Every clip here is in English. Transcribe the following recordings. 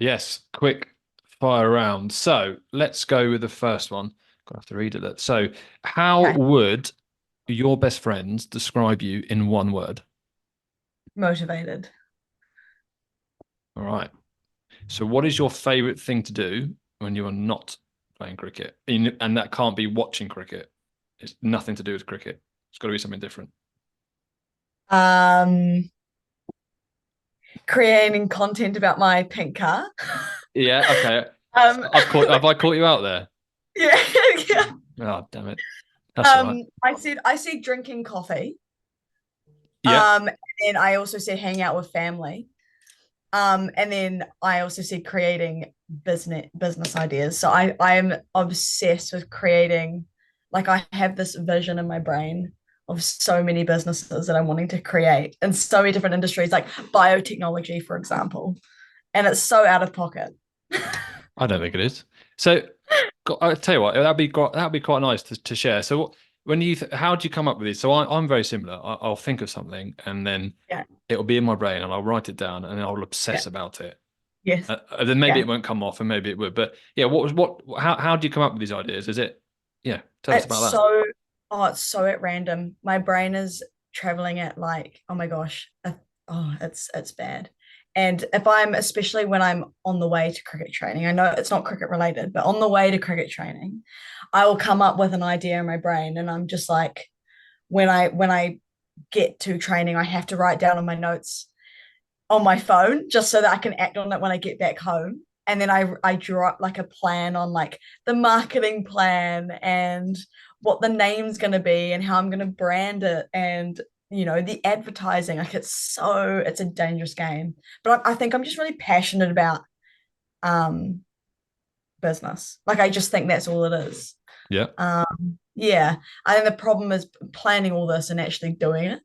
Yes, quick fire round. So let's go with the first one. Gonna have to read it. So, how Okay. would your best friends describe you in one word? Motivated. All right. So, what is your favorite thing to do when you are not playing cricket? And that can't be watching cricket. It's nothing to do with cricket. It's got to be something different. Um, Creating content about my pink car. Yeah. Okay. Um, Have I caught you out there? yeah, yeah. Oh, damn it. That's all right. I said drinking coffee. Yeah. And I also said hang out with family. And then I also said creating business ideas. So I am obsessed with creating, like I have this vision in my brain of so many businesses that I'm wanting to create in so many different industries, like biotechnology, for example. And it's so out of pocket. I don't think it is. So, I'll tell you what, that'd be quite nice to share. So, when how do you come up with these? So, I'm very similar. I'll think of something and then Yeah, it'll be in my brain and I'll write it down and I'll yeah, obsess about it. yes, Then maybe yeah. it won't come off and maybe it would. But yeah, how do you come up with these ideas? Is it, yeah, tell us It's about that. so, oh, it's so at random. My brain is traveling at like, oh my gosh, oh, it's bad. And if I'm, especially when I'm on the way to cricket training, I know it's not cricket related, but on the way to cricket training, I will come up with an idea in my brain, and I'm just like, when I get to training, I have to write down on my notes on my phone just so that I can act on it when I get back home. And then I draw up like a plan on like the marketing plan and what the name's going to be and how I'm going to brand it and the advertising. Like it's a dangerous game. But I think I'm just really passionate about um business. Like I just think that's all it is. Yeah. Yeah. I think the problem is planning all this and actually doing it.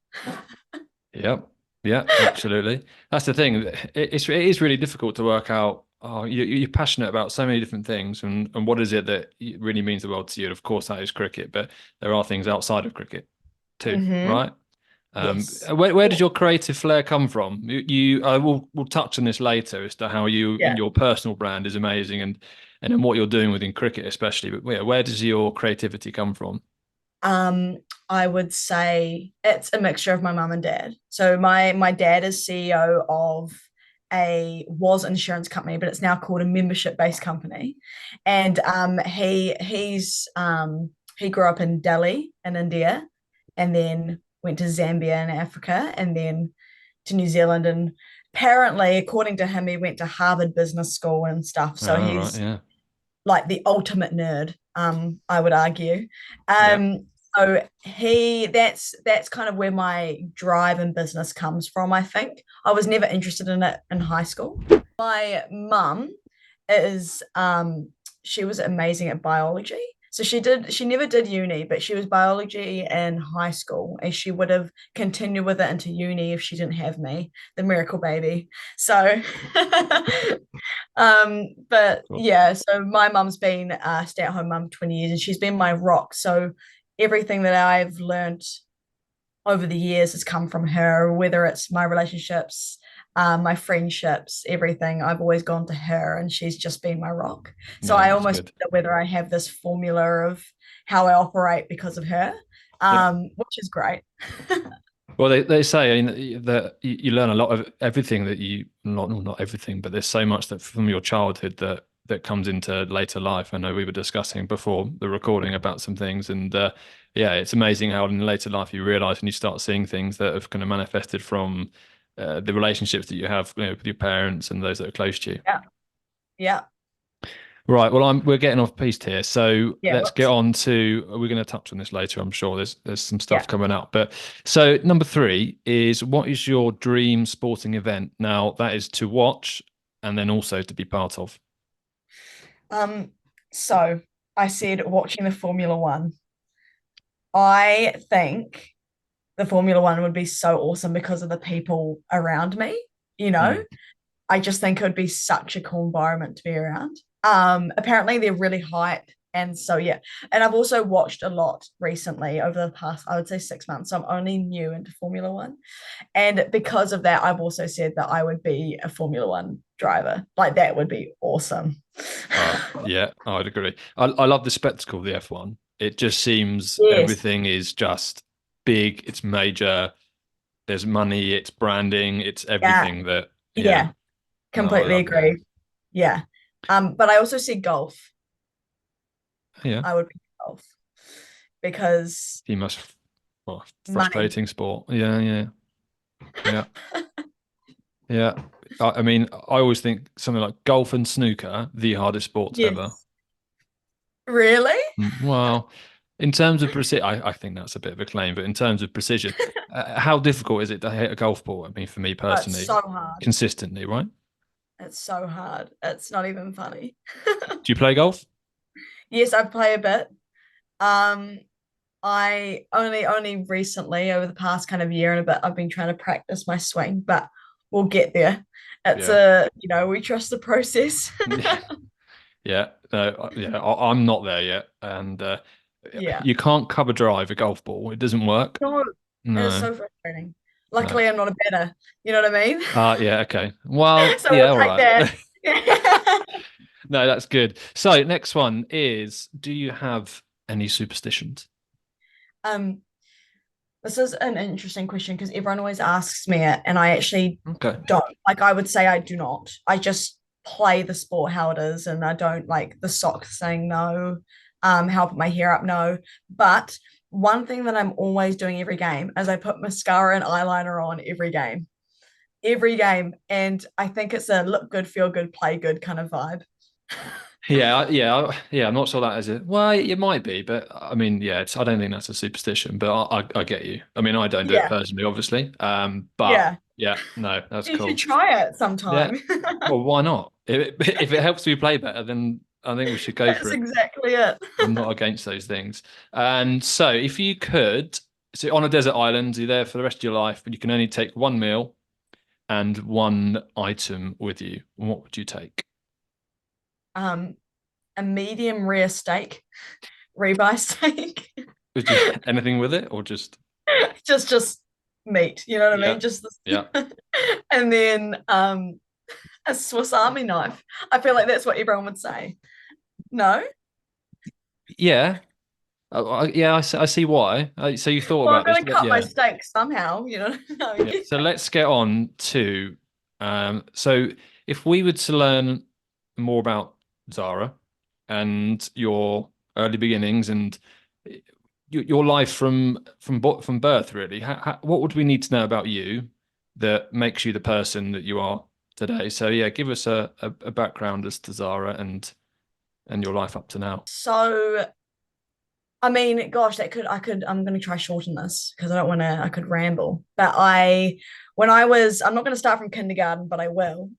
Yeah. Yeah, absolutely. That's the thing. It is really difficult to work out. Oh, you're passionate about so many different things, and what is it that really means the world to you? And of course, that is cricket, but there are things outside of cricket too, Mm-hmm. right? Yes. Where does your creative flair come from? I will we'll touch on this later as to how Yeah. your personal brand is amazing and then what you're doing within cricket especially. But yeah, where does your creativity come from? Um, I would say it's a mixture of my mum and dad. So my dad is CEO of a was insurance company, but it's now called a membership based company, and he grew up in Delhi in India, and then went to Zambia in Africa, and then to New Zealand, and apparently, according to him, he went to Harvard Business School and stuff. So Oh, right, he's yeah, like the ultimate nerd, I would argue. yeah, So that's kind of where my drive in business comes from. I think I was never interested in it in high school. My mum is she was amazing at biology. So she never did uni, but she was biology in high school, and she would have continued with it into uni if she didn't have me, the miracle baby. So but cool. yeah, so my mum's been a stay-at-home mum 20 years and she's been my rock. So everything that I've learned over the years has come from her, whether it's my relationships, my friendships, everything. I've always gone to her and she's just been my rock. So Yeah, I that's almost good. wonder whether I have this formula of how I operate because of her, Yeah. which is great. Well, they say that you learn a lot of everything that you not everything, but there's so much that from your childhood that comes into later life. I know we were discussing before the recording about some things, and yeah, it's amazing how in later life you realize and you start seeing things that have kind of manifested from the relationships that you have, with your parents and those that are close to you. Yeah. Yeah. Right. Well, we're getting off piste here, so Yeah. let's get Whoops. on to. We're going to touch on this later. I'm sure there's some stuff Yeah. coming up. But so number three is what is your dream sporting event? Now that is to watch and then also to be part of. So I said watching the Formula One. I think the Formula One would be so awesome because of the people around me. You know, Mm. I just think it would be such a cool environment to be around. Apparently they're really hype And so, yeah. And I've also watched a lot recently over the past, I would say 6 months. So I'm only new into Formula One. And because of that, I've also said that I would be a Formula One driver. Like that would be awesome. Yeah, I'd agree. I love the spectacle of the F1. It just seems Yes. everything is just big, it's major, there's money, it's branding, it's Yeah. everything that, yeah, Yeah. no, I Completely love that. agree. Yeah. But I also see golf. Yeah, I would pick golf because he must, well, money. frustrating sport. Yeah, yeah, yeah, yeah. I mean, I always think something like golf and snooker, the hardest sports ever. Yes. Really? Well, in terms of precision, I think that's a bit of a claim, but in terms of precision, how difficult is it to hit a golf ball? I mean, for me Oh, it's personally, so hard. consistently, right? It's so hard. It's not even funny. Do you play golf? Yes, I play a bit. Um, I only recently, over the past kind of year and a bit, I've been trying to practice my swing, but we'll get there. It's Yeah. a, we trust the process. Yeah. No, yeah, I'm not there yet. And Yeah. you can't cover drive a golf ball. It doesn't work. No, it's No, so frustrating. no. Luckily, I'm not a better. You know what I mean? Yeah, okay. Well, So yeah, we'll all take right. that. No, that's good. So, next one is, do you have any superstitions? Um, this is an interesting question because everyone always asks me it, and I actually Okay. don't. Like, I would say I do not. I just play the sport how it is, and I don't like the socks saying no, how I put my hair up, no. But one thing that I'm always doing every game is I put mascara and eyeliner on every game, and I think it's a look good, feel good, play good kind of vibe. Yeah. I'm not sure that is it. Well, it might be, but I mean, yeah, I don't think that's a superstition. But I get you. I mean, I don't do it Yeah, personally, obviously. But yeah. yeah, no, that's You should cool. try it Yeah. sometime. Well, why not? If it helps me play better, then I think we should go for That's it. exactly it. I'm not against those things. And so, if you could, so on a desert island, you're there for the rest of your life, but you can only take one meal and one item with you. What would you take? Um, a medium rare steak, ribeye steak, Would you anything with it, or just just meat. You know what I yeah, mean? Just yeah, and then a Swiss Army knife. I feel like that's what everyone would say. No, yeah, yeah? I see why. So you thought well, I'm about this, gonna cut my yeah, steak somehow. No. yeah. So let's get on to so if we were to learn more about Zara and your early beginnings and your life from birth, really, what would we need to know about you that makes you the person that you are today? So yeah, give us a background as to Zara and your life up to now. So I mean, gosh, I'm going to try shorten this because I could ramble. But I'm not going to start from kindergarten, but I will.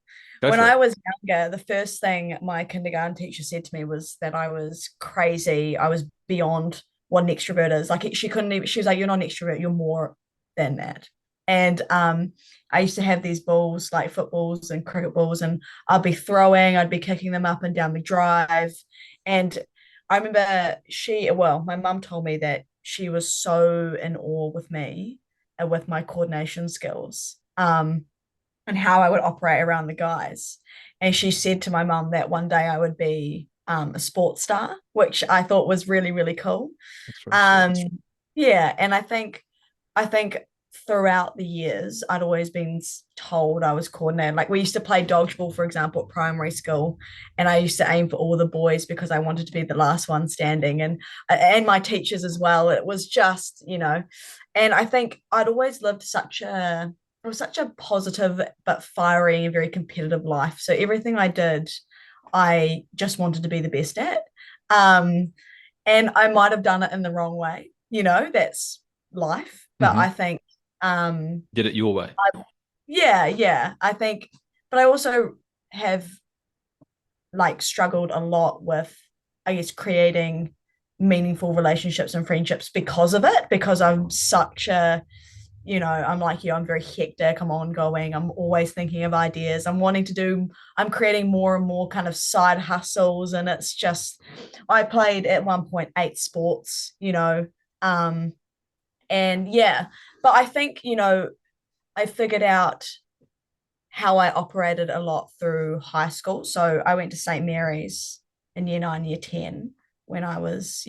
Go When for I it. was younger, the first thing my kindergarten teacher said to me was that I was crazy. I was beyond what an extrovert is. Like she couldn't even, she was like, "You're not an extrovert, you're more than that." And I used to have these balls, like footballs and cricket balls, and I'd be kicking them up and down the drive. And I remember my mum told me that she was so in awe with me and with my coordination skills, and how I would operate around the guys. And she said to my mum that one day I would be a sports star, which I thought was really, really cool. That's very sweet. Um, yeah, and I think throughout the years, I'd always been told I was coordinated. Like we used to play dodgeball, for example, at primary school, and I used to aim for all the boys because I wanted to be the last one standing, and my teachers as well. It was just, and I think I'd always lived it was such a positive but fiery and very competitive life. So everything I did, I just wanted to be the best at. Um, and I might have done it in the wrong way. That's life. But Hmm. I think, Did it your way. yeah, yeah, I think, but I also have like struggled a lot with, I guess, creating meaningful relationships and friendships because of it, because I'm such a, I'm like you, I'm very hectic, I'm ongoing, I'm always thinking of ideas, I'm creating more and more kind of side hustles. And it's just, I played at one point 8 sports, and yeah, but I think, I figured out how I operated a lot through high school. So I went to St. Mary's in year 9, year 10 when I was,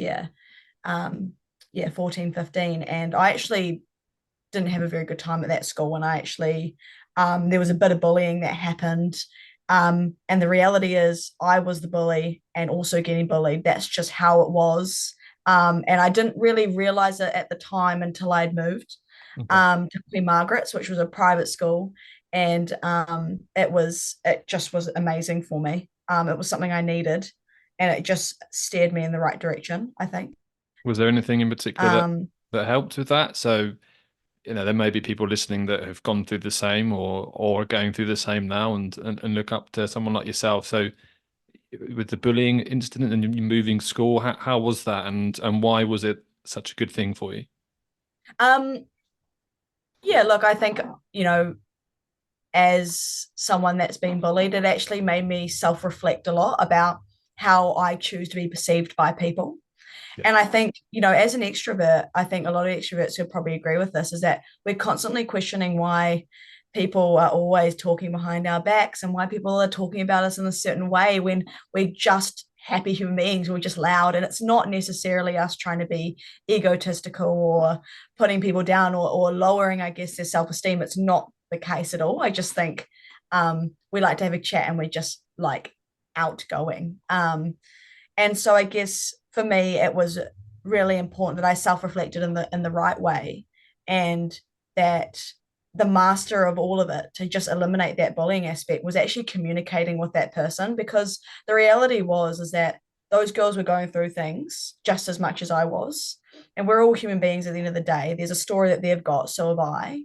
um, 14, 15. And I actually didn't have a very good time at that school. And there was a bit of bullying that happened. And the reality is, I was the bully and also getting bullied. That's just how it was. And I didn't really realize it at the time until I'd moved Okay. to Queen Margaret's, which was a private school. And it just was amazing for me. It was something I needed, and it just steered me in the right direction, I think. Was there anything in particular Um, that helped with that? So, there may be people listening that have gone through the same or are going through the same now and look up to someone like yourself. So with the bullying incident and you moving school, how was that and why was it such a good thing for you? um, yeah, look, I think, you know, as someone that's been bullied, it actually made me self reflect a lot about how I choose to be perceived by people. Yeah. And I think, as an extrovert, I think a lot of extroverts would probably agree with this, is that we're constantly questioning why people are always talking behind our backs and why people are talking about us in a certain way when we're just happy human beings, we're just loud. And it's not necessarily us trying to be egotistical or putting people down or lowering, I guess, their self-esteem. It's not the case at all. I just think we like to have a chat and we're just like outgoing. And so I guess for me, it was really important that I self-reflected in the right way, and that the master of all of it, to just eliminate that bullying aspect, was actually communicating with that person. Because the reality was is that those girls were going through things just as much as I was, and we're all human beings at the end of the day. There's a story that they've got, so have I.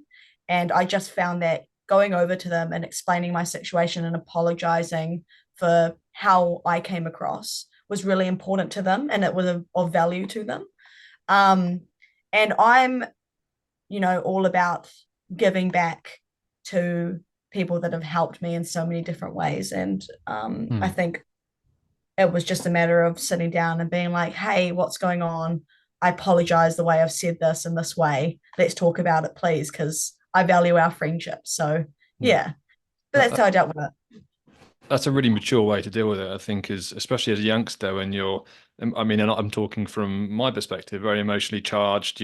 And I just found that going over to them and explaining my situation and apologizing for how I came across was really important to them, and it was of value to them. Um, and I'm, all about giving back to people that have helped me in so many different ways. And I Hmm. think it was just a matter of sitting down and being like, hey, what's going on? I apologize the way I've said this in this way. Let's talk about it, please, because I value our friendship. So, Yeah. yeah, but That, that's that- how I dealt with it. that's a really mature way to deal with it, I think, is especially as a youngster when you're, I mean, and I'm talking from my perspective, very emotionally charged.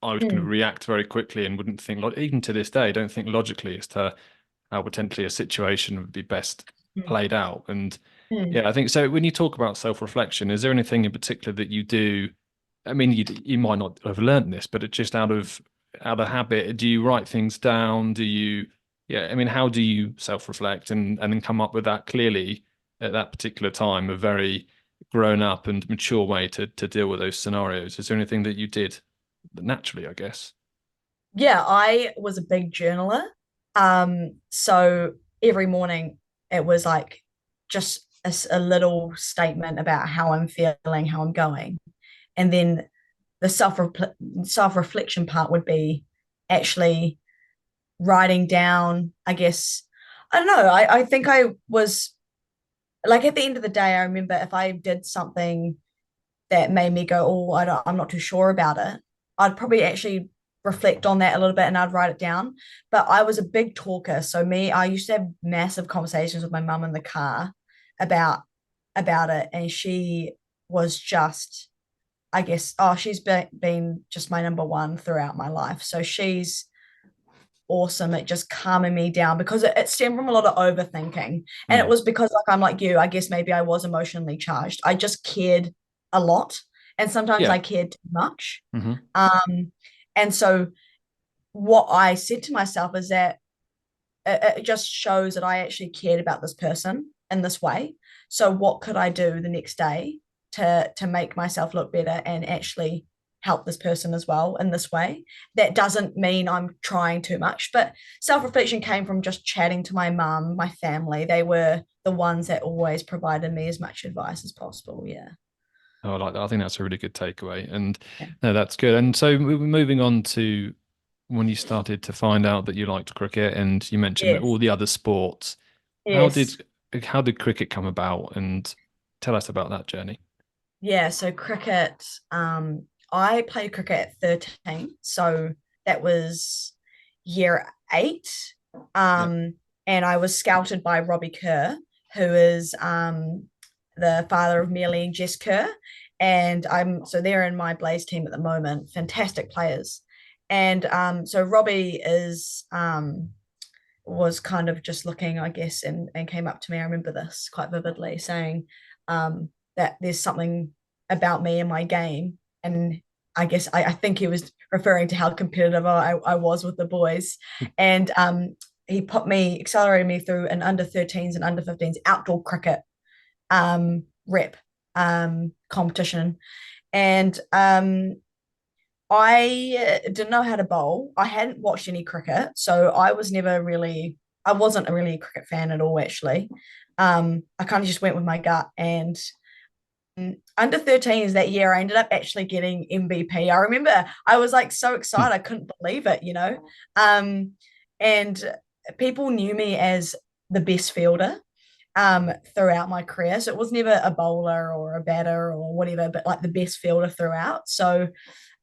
I would kind of Mm, react very quickly and wouldn't think, even to this day, don't think logically as to how potentially a situation would be best mm, played out. And mm. yeah, I think so. When you talk about self-reflection, is there anything in particular that you do? I mean, you might not have learned this, but it just out of habit, do you write things down? Do you, yeah, I mean, how do you self-reflect and then come up with that clearly at that particular time, a very grown up and mature way to deal with those scenarios? Is there anything that you did naturally, I guess? Yeah, I was a big journaler. So every morning it was like just a little statement about how I'm feeling, how I'm going. And then the self reflection part would be actually writing down, I guess. I don't know. I think I was like, at the end of the day, I remember if I did something that made me go, oh, I'm not too sure about it, I'd probably actually reflect on that a little bit and I'd write it down. But I was a big talker. So I used to have massive conversations with my mum in the car about it. And she was just, I guess, she's been just my number one throughout my life. So she's awesome at just calming me down, because it stemmed from a lot of overthinking. And it Mm. was because, like, I'm like you, I guess maybe I was emotionally charged. I just cared a lot. And sometimes Yeah. I cared too much. Hmm. Um, and so what I said to myself is that it just shows that I actually cared about this person in this way. So what could I do the next day to make myself look better and actually help this person as well in this way? That doesn't mean I'm trying too much, but self-reflection came from just chatting to my mum, my family. They were the ones that always provided me as much advice as possible. Yeah. Oh, I like that. I think that's a really good takeaway. And Yeah. no, that's good. And so moving on to when you started to find out that you liked cricket, and you mentioned that Yes, all the other sports. How yes. did how did cricket come about? And tell us about that journey. Yeah, so cricket, I played cricket at 13, so that was year eight. Yeah. And I was scouted by Robbie Kerr, who is the father of Mealy and Jess Kerr. And so they're in my Blaze team at the moment, fantastic players. And so Robbie is was kind of just looking, I guess, and came up to me. I remember this quite vividly, saying that there's something about me in my game, and I guess I think he was referring to how competitive I was with the boys, and he accelerated me through an under 13s and under 15s outdoor cricket rep competition, and I didn't know how to bowl. I hadn't watched any cricket, so I wasn't really a cricket fan at all, actually. I kind of just went with my gut. And under 13s that year, I ended up actually getting MVP. I remember I was like so Hmm. excited, I couldn't believe it, you know. Um, and people knew me as the best fielder throughout my career. So it was never a bowler or a batter or whatever, but like the best fielder throughout. So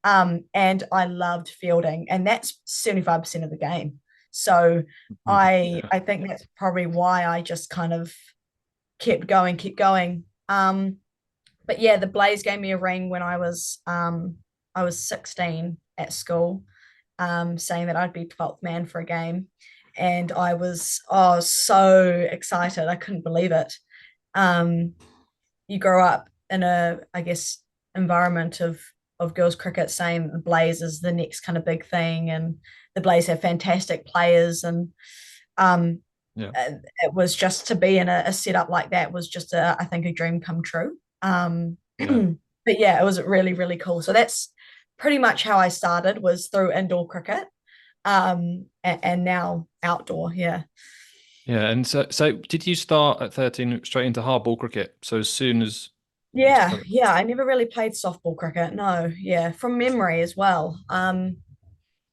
and I loved fielding, and that's 75% of the game. So Yeah. I think that's probably why I just kind of kept going, keep going. But yeah, the Blaze gave me a ring when I was 16 at school, saying that I'd be 12th man for a game. And I was so excited. I couldn't believe it. Um, you grow up in a, I guess, environment of girls cricket, saying the Blaze is the next kind of big thing, and the Blaze have fantastic players, and um, Yeah. it was just to be in a setup like that was just I think a dream come true. Yeah. But yeah, it was really really cool. So that's pretty much how I started, was through indoor cricket, and now outdoor. Yeah. Yeah. And so did you start at 13 straight into hardball cricket? So as soon as you Yeah, started, yeah. I never really played softball cricket. No, yeah, from memory as well.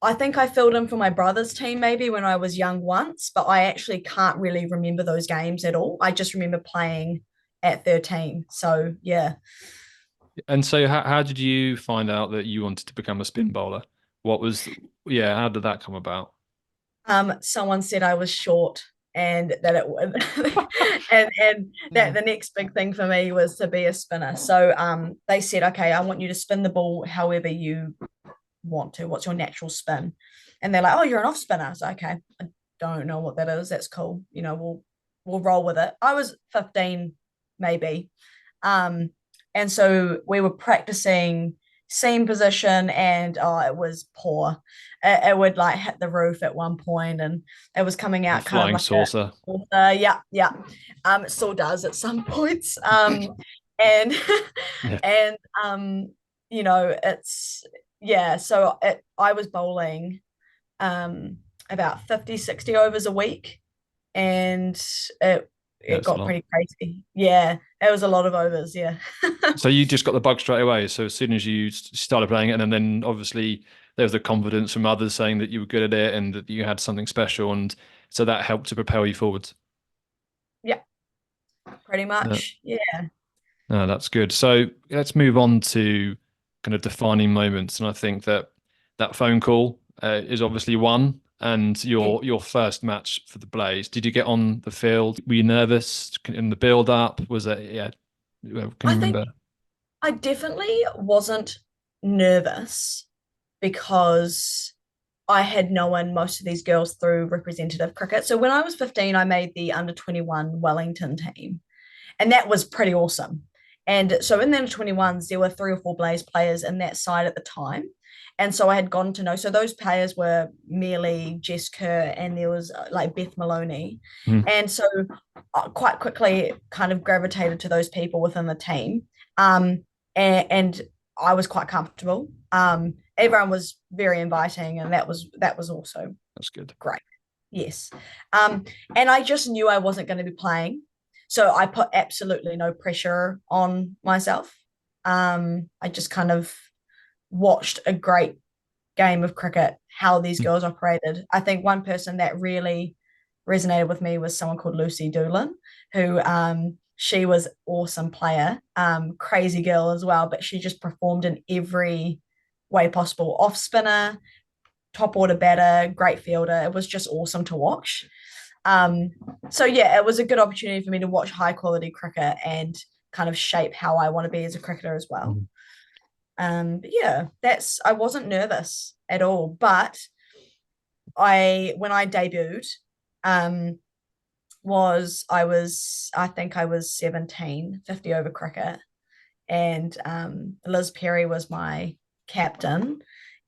I think I filled in for my brother's team maybe when I was young once, but I actually can't really remember those games at all. I just remember playing at 13. So yeah. and so how did you find out that you wanted to become a spin bowler? What was, yeah, how did that come about? Someone said I was short and that it would and that the next big thing for me was to be a spinner. So they said, okay, I want you to spin the ball however you want to. What's your natural spin? And they're like, oh, you're an off spinner. So okay, I don't know what that is. That's cool. You know, we'll roll with it. I was 15, maybe. Um, and so we were practicing seam position, and it was poor. It would like hit the roof at one point, and it was coming A out kind of flying like saucer. yeah, yeah. It still does at some points. And Yeah. and you know, it's yeah. So I was bowling about 50, 60 overs a week, and it That's a got lot. pretty crazy. Yeah, it was a lot of overs. Yeah. So you just got the bug straight away. So as soon as you started playing it, and then obviously there was the confidence from others saying that you were good at it and that you had something special, and so that helped to propel you forwards. Yeah, pretty No, much. Yeah. no, that's good. So let's move on to kind of defining moments, and I think that that phone call is obviously one. And Yeah. your first match for the Blaze, did you get on the field? Were you nervous in the build up? Was it, yeah? Can I you think remember? I definitely wasn't nervous because I had known most of these girls through representative cricket. So when I was 15, I made the under 21 Wellington team, and that was pretty awesome. And so in the under 21s, there were three or four Blaze players in that side at the time. And so I had gotten to know, so those players were Mealy, Jess Kerr, and there was like Beth Maloney. Hmm. And so quite quickly kind of gravitated to those people within the team. Um, and I was quite comfortable. Everyone was very inviting, and that was also That's good. great. Yes. Um, and I just knew I wasn't going to be playing. So I put absolutely no pressure on myself. I just kind of watched a great game of cricket how these Mm. girls operated. I think one person that really resonated with me was someone called Lucy Doolin, who she was awesome player, crazy girl as well, but she just performed in every way possible. Off spinner, top order batter, great fielder. It was just awesome to watch. Um, so yeah, it was a good opportunity for me to watch high quality cricket and kind of shape how I want to be as a cricketer as well. Mm. But yeah, that's I wasn't nervous at all. But I when I debuted, um, I think I was 17, 50 over cricket, and Liz Perry was my captain,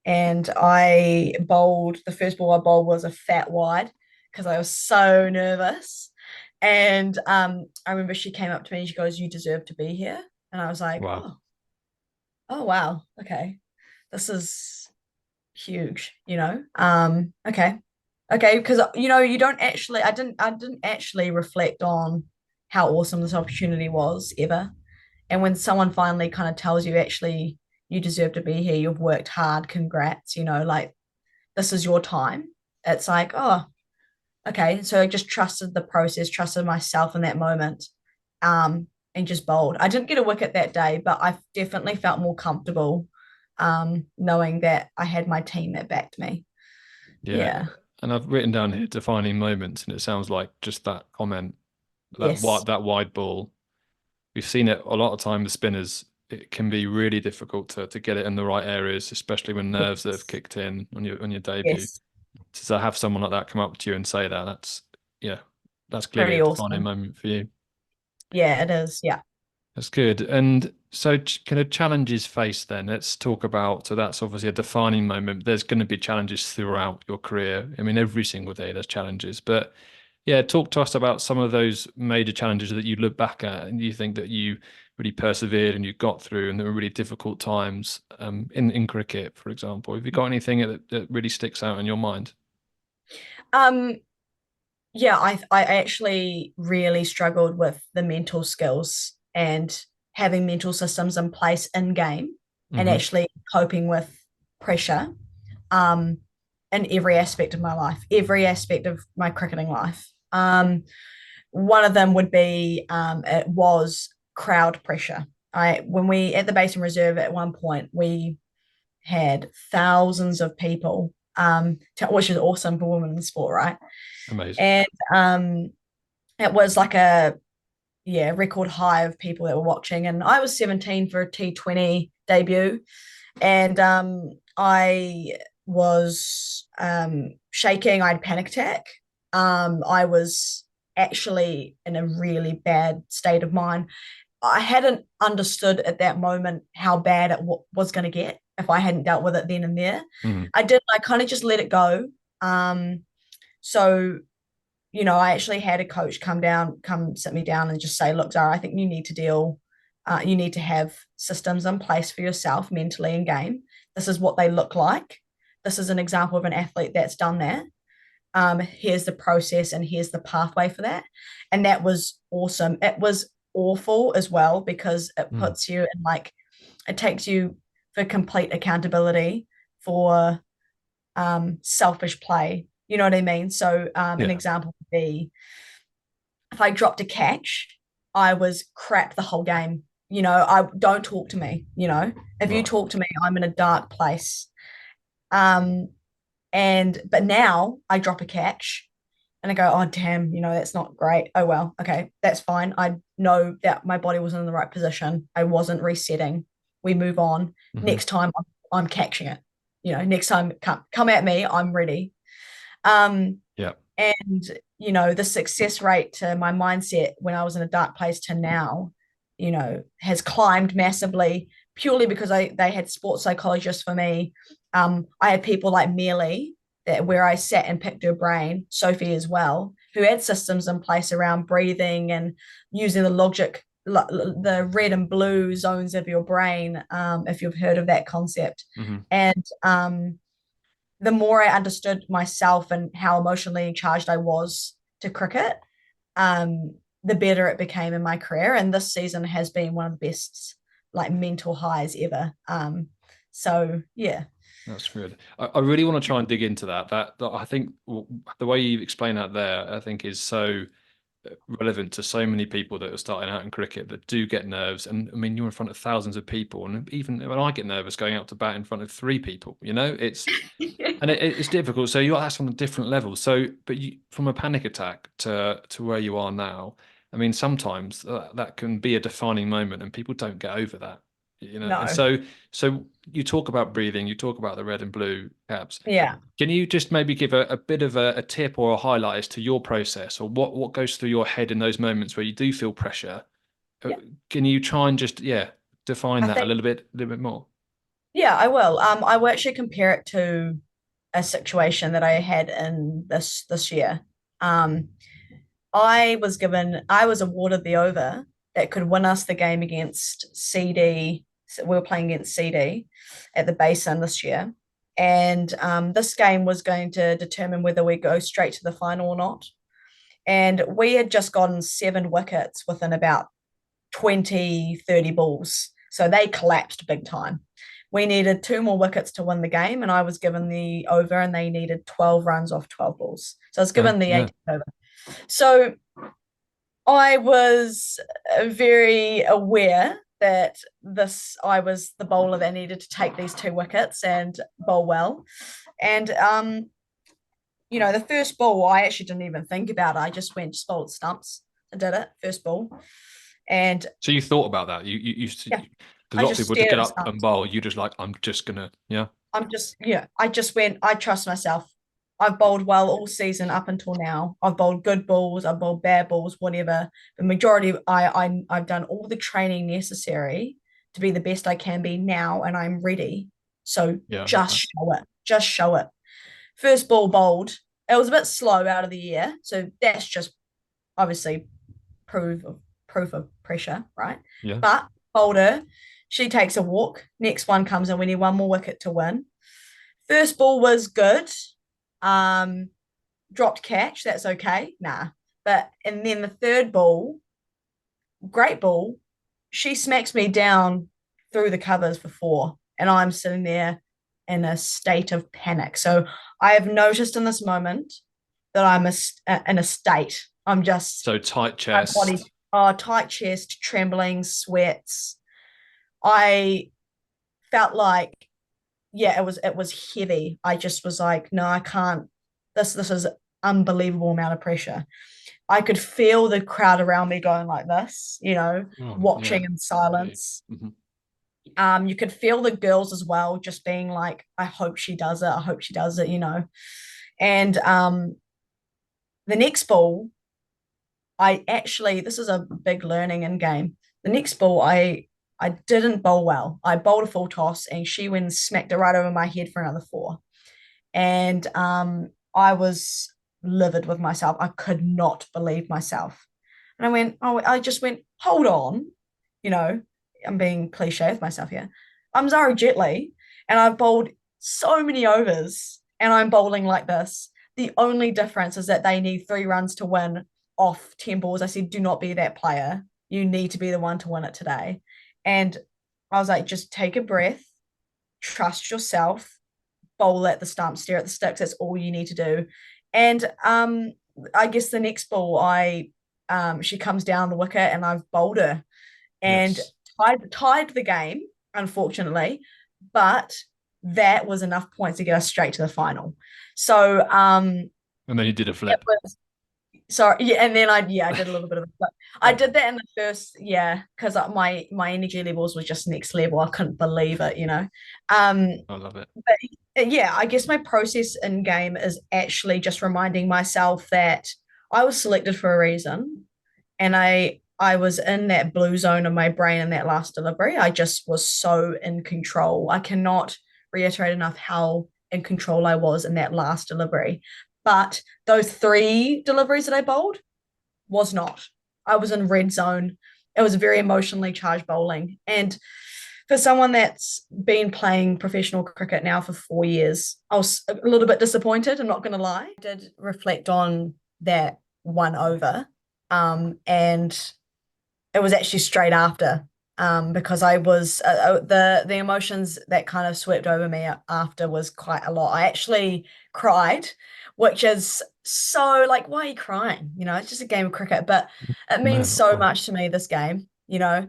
and I bowled the first ball I bowled was a fat wide because I was so nervous. And I remember she came up to me and she goes, "You deserve to be here." And I was like, Wow. oh wow, okay, this is huge, okay. Okay, because you don't actually I didn't actually reflect on how awesome this opportunity was ever. And when someone finally kind of tells you actually you deserve to be here, you've worked hard, congrats, like this is your time. It's like, oh, okay. So I just trusted the process, trusted myself in that moment, and just bowled. I didn't get a wicket that day, but I definitely felt more comfortable knowing that I had my team that backed me. Yeah. Yeah. And I've written down here defining moments, and it sounds like just that comment, Yes. that wide ball. We've seen it a lot of time. The spinners, it can be really difficult to get it in the right areas, especially when nerves that have Yes. kicked in on your debut. Yes. So to have someone like that come up to you and say that, yeah, that's clearly Pretty a defining awesome. moment for you. Yeah, it is. Yeah. That's good. And so, kind of challenges faced then. Let's talk about. So, that's obviously a defining moment. There's going to be challenges throughout your career. I mean, every single day there's challenges. But yeah, talk to us about some of those major challenges that you look back at and you think that you really persevered and you got through, and there were really difficult times in cricket, for example. Have you got anything that really sticks out in your mind? Um, yeah, I actually really struggled with the mental skills and having mental systems in place in game and Hmm. actually coping with pressure um in every aspect of my life, every aspect of my cricketing life. One of them would be it was crowd pressure. I when we at the Basin Reserve at one point we had thousands of people, which is awesome for women in sport, right? Amazing. And it was like a record high of people that were watching. And I was 17 for a T20 debut, and I was shaking. I had a panic attack. I was actually in a really bad state of mind. I hadn't understood at that moment how bad it was going to get if I hadn't dealt with it then and there. Hmm. I kind of just let it go. So I actually had a coach come sit me down and just say, look, Zara, I think you need to have systems in place for yourself mentally in game. This is what they look like. This is an example of an athlete that's done that. Here's the process and here's the pathway for that. And that was awesome. It was awful as well because it Hmm. puts you in it takes you for complete accountability for selfish play. You know what I mean? So an Yeah. example would be if I dropped a catch, I was crap the whole game. I don't talk to me. If you Right. talk to me, I'm in a dark place. Um, but now I drop a catch and I go, oh damn, that's not great. Oh well, okay, that's fine. I know that my body wasn't in the right position. I wasn't resetting. We move on. Hmm. Next time I'm catching it. Next time come at me, I'm ready. Um, Yeah. and the success rate to my mindset when I was in a dark place to now, has climbed massively purely because they had sports psychologists for me. I had people like Mealy that where I sat and picked her brain, Sophie as well, who had systems in place around breathing and using the red and blue zones of your brain, if you've heard of that concept. Hmm. And the more I understood myself and how emotionally charged I was to cricket, the better it became in my career. And this season has been one of the best like mental highs ever. So yeah. That's good. I really want to try and dig into that. That I think the way you explain that there, I think is so relevant to so many people that are starting out in cricket that do get nerves. And I mean, you're in front of thousands of people, and even when I get nervous going out to bat in front of three people, it's difficult. So that's on a different level. So, but from a panic attack to where you are now, I mean, sometimes that can be a defining moment, and people don't get over that. And No. so you talk about breathing, you talk about the red and blue caps. Yeah. Can you just maybe give a bit of a tip or a highlight as to your process, or what goes through your head in those moments where you do feel pressure? Yeah. Can you try and just define I that think, a little bit more? yeah, I will. I will actually compare it to a situation that I had in this year. Um, I was awarded the over that could win us the game against CD. So we were playing against CD at the Basin this year. And this game was going to determine whether we go straight to the final or not. And we had just gotten 7 wickets within about 20, 30 balls. So they collapsed big time. We needed 2 more wickets to win the game, and I was given the over, and they needed 12 runs off 12 balls. So I was Okay. given the Yeah. 18 over. So I was very aware that I was the bowler that needed to take these 2 wickets and bowl well. And the first ball I actually didn't even think about. I just went just bowled stumps. I did it first ball, and So you thought about that? You used to, yeah, because a I lot of just people to stared get at the up and stumps. bowl, you just like, I'm just gonna, yeah. I just went, I trust myself. I've bowled well all season up until now. I've bowled good balls, I've bowled bad balls, whatever. The majority, I've done all the training necessary to be the best I can be now, and I'm ready. So Yeah. just Okay. show it. Just show it. First ball bowled. It was a bit slow out of the air. So that's just obviously proof of proof of pressure, right? Yeah. But bowled her. She takes a walk. Next one comes in. We need 1 more wicket to win. First ball was good. Um, Dropped catch. That's okay. Nah. And then the third ball, great ball. She smacks me down through the covers for 4, and I'm sitting there in a state of panic. So I have noticed in this moment that in a state. I'm just So tight my body, chest. tight chest, trembling, sweats. I felt like, yeah, it was heavy. I just was like, no, I can't. This is unbelievable amount of pressure. I could feel the crowd around me going like this, Oh, yeah. watching in Really. silence. Mhm. You could feel the girls as well, just being like, I hope she does it. I hope she does it. And the next ball, this is a big learning in game. The next ball, I didn't bowl well. I bowled a full toss, and she went and smacked it right over my head for another 4. And I was livid with myself. I could not believe myself. And I just went, hold on. You know, I'm being cliche with myself here. I'm Xara Jetly, and I've bowled so many overs, and I'm bowling like this. The only difference is that they need 3 runs to win off 10 balls. I said, do not be that player. You need to be the one to win it today. And I was like, just take a breath, trust yourself, bowl at the stump, stare at the sticks. That's all you need to do. And I guess the next ball, she comes down the wicket, and I've bowled her and Yes. tied the game, unfortunately, but that was enough points to get us straight to the final. So And then you did a it flip. was sorry, yeah, and then I did a little bit of it. I Yeah. did that in the first, yeah, because my energy levels was just next level. I couldn't believe it. Um, I love it. but yeah, I guess my process in game is actually just reminding myself that I was selected for a reason, and I was in that blue zone of my brain in that last delivery. I just was so in control. I cannot reiterate enough how in control I was in that last delivery. But those 3 deliveries that I bowled was not. I was in red zone. It was very emotionally charged bowling. And for someone that's been playing professional cricket now for 4 years, I was a little bit disappointed. I'm not going to lie. I did reflect on that one over. And it was actually straight after. because I was the emotions that kind of swept over me after was quite a lot. I actually cried, which is so like, why are you crying? You know, it's just a game of cricket, but it No, means not at so all. much to me, this game, you know.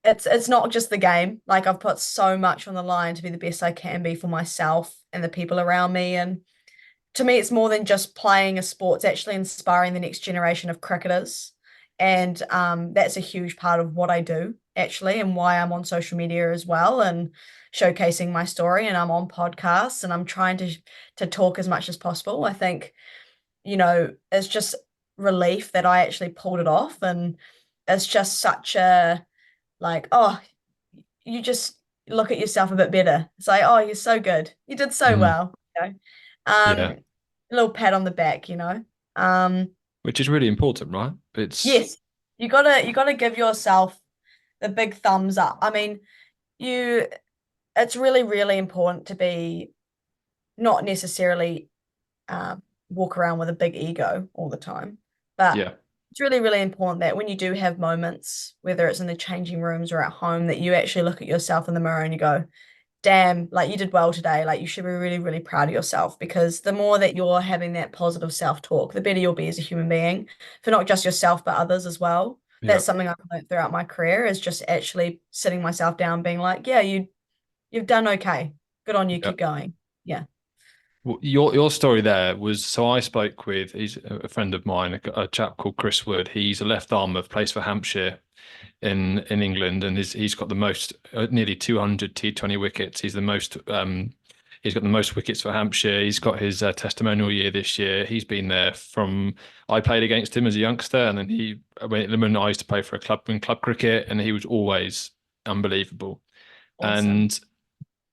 It's not just the game. Like I've put so much on the line to be the best I can be for myself and the people around me. And to me, it's more than just playing a sport. It's actually inspiring the next generation of cricketers. And that's a huge part of what I do, actually, and why I'm on social media as well and showcasing my story. And I'm on podcasts and I'm trying to talk as much as possible. I think, it's just relief that I actually pulled it off. And it's just such a like, oh, you just look at yourself a bit better. It's like, oh, you're so good. You did so Mm, well. yeah, A little pat on the back. Um, which is really important, right? It's yes, you gotta give yourself the big thumbs up. I mean, you it's really, really important to be not necessarily walk around with a big ego all the time, but yeah, it's really, really important that when you do have moments, whether it's in the changing rooms or at home, that you actually look at yourself in the mirror and you go, damn, like you did well today. Like you should be really, really proud of yourself because the more that you're having that positive self-talk, the better you'll be as a human being for not just yourself, but others as well. yeah, That's something I've learned throughout my career is just actually sitting myself down, being like, yeah, you've done okay. Good on you, yeah. keep going. Yeah. Well, your story there was so I spoke with he's a friend of mine, a chap called Chris Wood. He's a left armer, plays for Hampshire in England, and he's got the most nearly 200 T20 wickets. He's got the most wickets for Hampshire. He's got his testimonial year this year. He's been there from I played against him as a youngster, and then when I used to play for a club in club cricket, and he was always unbelievable. Awesome. And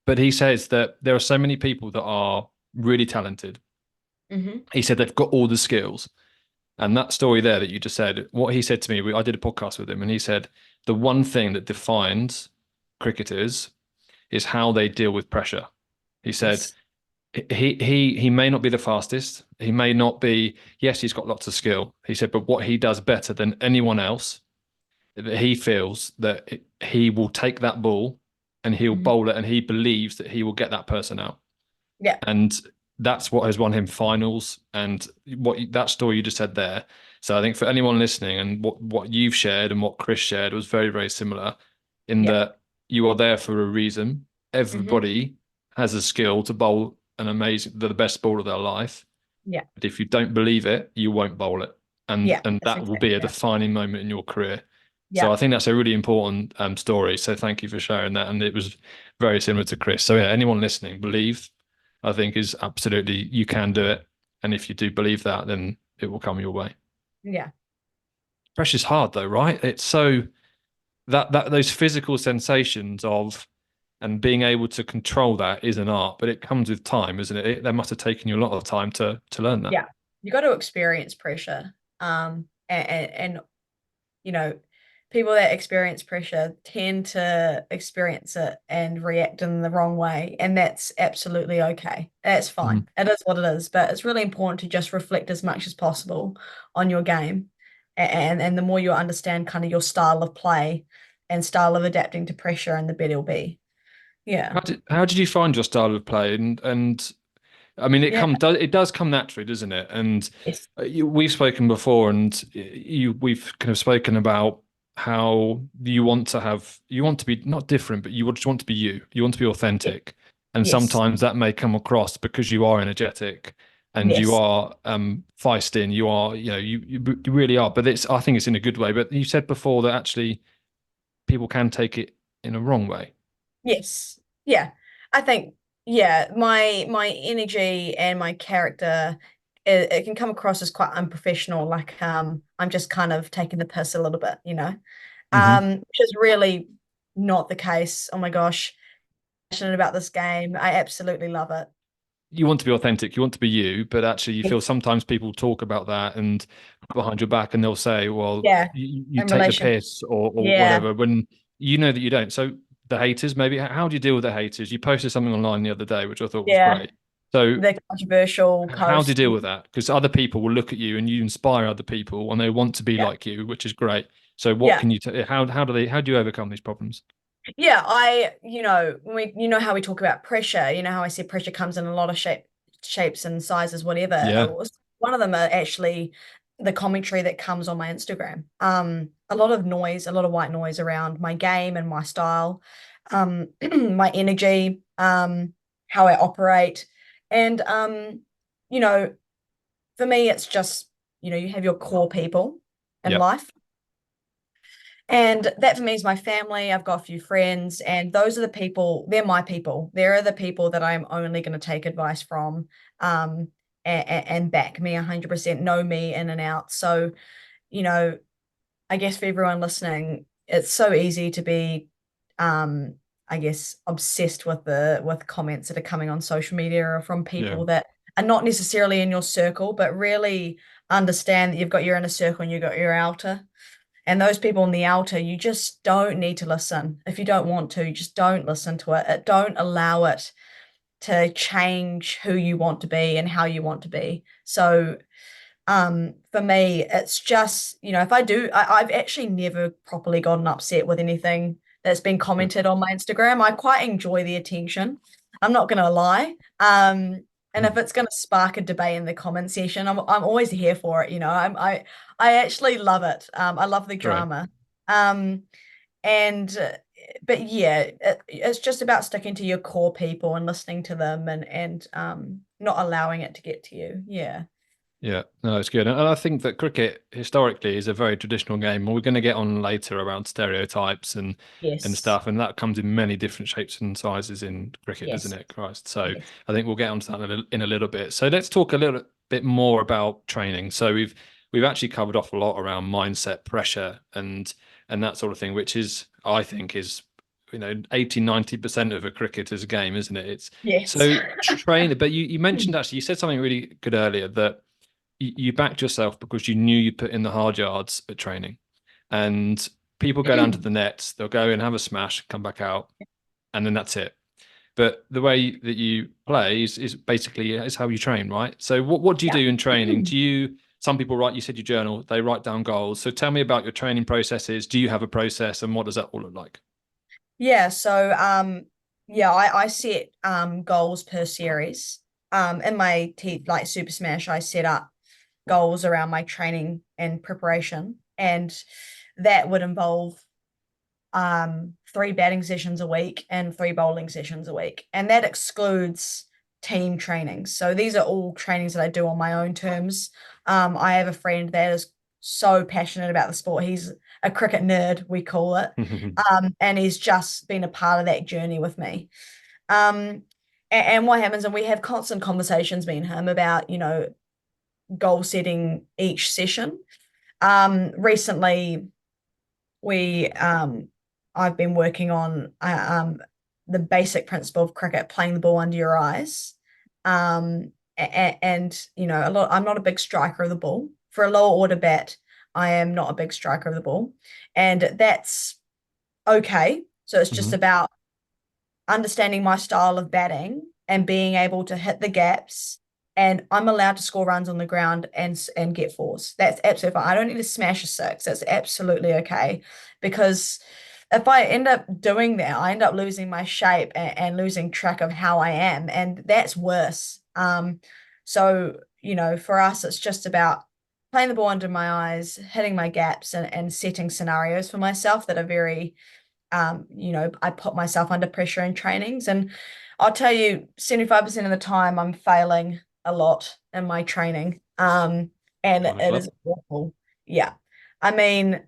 but he says that there are so many people that are really talented. Hmm. He said they've got all the skills. And that story there that you just said, what he said to me, I did a podcast with him, and he said the one thing that defines cricketers is how they deal with pressure. He said Yes. he may not be the fastest. He may not be, yes, he's got lots of skill. He said, but what he does better than anyone else, that he feels that he will take that ball and he'll Hmm. bowl it, and he believes that he will get that person out. Yeah. And that's what has won him finals. And that story you just said there. So I think for anyone listening, and what you've shared and what Chris shared was very, very similar in Yeah. that you are there for a reason. Hmm. Everybody has a skill to bowl the best ball of their life. Yeah. But if you don't believe it, you won't bowl it. And Yeah. and That's that will exactly be a that. defining moment in your career. So Yeah. I think that's a really important story. So thank you for sharing that. And it was very similar to Chris. So yeah, anyone listening, believe, I think is absolutely, you can do it. And if you do believe that, then it will come your way. Yeah. Pressure's hard though, right? It's so that those physical sensations of and being able to control that is an art, but it comes with time, isn't it? That must have taken you a lot of time to learn that. Yeah. You got to experience pressure. And you know, people that experience pressure tend to experience it and react in the wrong way. And that's absolutely okay. That's Mhm. fine. It is what it is. But it's really important to just reflect as much as possible on your game. And the more you understand kind of your style of play and style of adapting to pressure, and the better it'll be. Yeah. How did you find your style of play? And I mean, Yeah. it does come naturally, doesn't it? And Yes. we've spoken before, and we've kind of spoken about how you want to be not different, but you just want to be you. You want to be Yes. authentic, and Yes. sometimes that may come across because you are energetic and you Yes. are feisty, and you are you really are. But I think it's in a good way. But you said before that actually people can take it in a wrong way. Yes. Yeah. I think, yeah, my energy and my character, it can come across as quite unprofessional, like I'm just kind of taking the piss a little bit. Hmm. Which is really not the case. Oh my gosh, passionate about this game. I absolutely love it. You want to be authentic, you want to be you, but actually you feel Yes. sometimes people talk about that and behind your back and they'll say, well, Yeah. you In take the relation. piss or Yeah. whatever, when you know that you don't. So the haters, maybe, how do you deal with the haters? You posted something online the other day, which I thought was Yeah. great. So The controversial how do you post. deal with that? Because other people will look at you and you inspire other people and they want to be Yeah. like you, which is great. So what Yeah. can you how do you overcome these problems? Yeah, you know how we talk about pressure, you know how I said pressure comes in a lot of shapes and sizes, whatever. Yeah, One of them are actually the commentary that comes on my Instagram. A lot of noise, a lot of white noise around my game and my style, my energy, how I operate. And you know, for me, it's just, you have your core people in yep, life. And that for me is my family. I've got a few friends, and those are the people, they're my people. They're the people that I'm only going to take advice from, and back me 100%, know me in and out. So, you know, I guess for everyone listening, it's so easy to be, um, I guess, obsessed with with comments that are coming on social media or from yeah, people that are not necessarily in your circle, but really understand that you've got your inner circle and you've got your outer. And those people in the outer, you just don't need to listen. If you don't want to, you just don't listen to it. Don't allow it to change who you want to be and how you want to be. So for me, it's just, if I've actually never properly gotten upset with anything that's been yeah, commented on my Instagram. I quite enjoy the attention. I'm not gonna lie. And if mhm, it's gonna spark a debate in the comment section, I'm always here for it. I actually love it. I love the great. drama. Um, and but yeah, it's just about sticking to your core people and listening to them and not allowing it to get to you. Yeah. Yeah, no, it's good. And I think that cricket historically is a very traditional game. We're going to get on later around stereotypes and Yes. stuff, and that comes in many different shapes and sizes in cricket, doesn't Yes. it, Christ? So Yes. I think we'll get onto that in a little bit. So let's talk a little bit more about training. So we've actually covered off a lot around mindset, pressure, and that sort of thing, which is I think is 80-90% of a cricketer's game, isn't it? It's Yes. so train. But you mentioned actually you said something really good earlier that you backed yourself because you knew you put in the hard yards at training. And people go down to the nets, they'll go and have a smash, come back out, and then that's it. But the way that you play is basically is how you train, right? So what do you Yeah. do in training? Some people write, you said you journal, they write down goals. So tell me about your training processes. Do you have a process and what does that all look like? Yeah, so yeah, I set goals per series. In my like Super Smash, I set up goals around my training and preparation, and that would involve three batting sessions a week and three bowling sessions a week. And that excludes team trainings. So these are all trainings that I do on my own terms. I have a friend that is so passionate about the sport. He's a cricket nerd, we call it. And he's just been a part of that journey with me. And what happens, and we have constant conversations, me and him, about, goal setting each session. Recently, we I've been working on the basic principle of cricket, playing the ball under your eyes. And I'm not a big striker of the ball. For a lower order bat, I am not a big striker of the ball, and that's okay. So it's just Mhm. about understanding my style of batting and being able to hit the gaps. And I'm allowed to score runs on the ground and get fours. That's absolutely fine. I don't need to smash a six. That's absolutely okay. Because if I end up doing that, I end up losing my shape and losing track of how I am. And that's worse. So, for us, it's just about playing the ball under my eyes, hitting my gaps and setting scenarios for myself that are very I put myself under pressure in trainings. And I'll tell you, 75% of the time, I'm failing a lot in my training. And Join the it club. is awful. Yeah. I mean,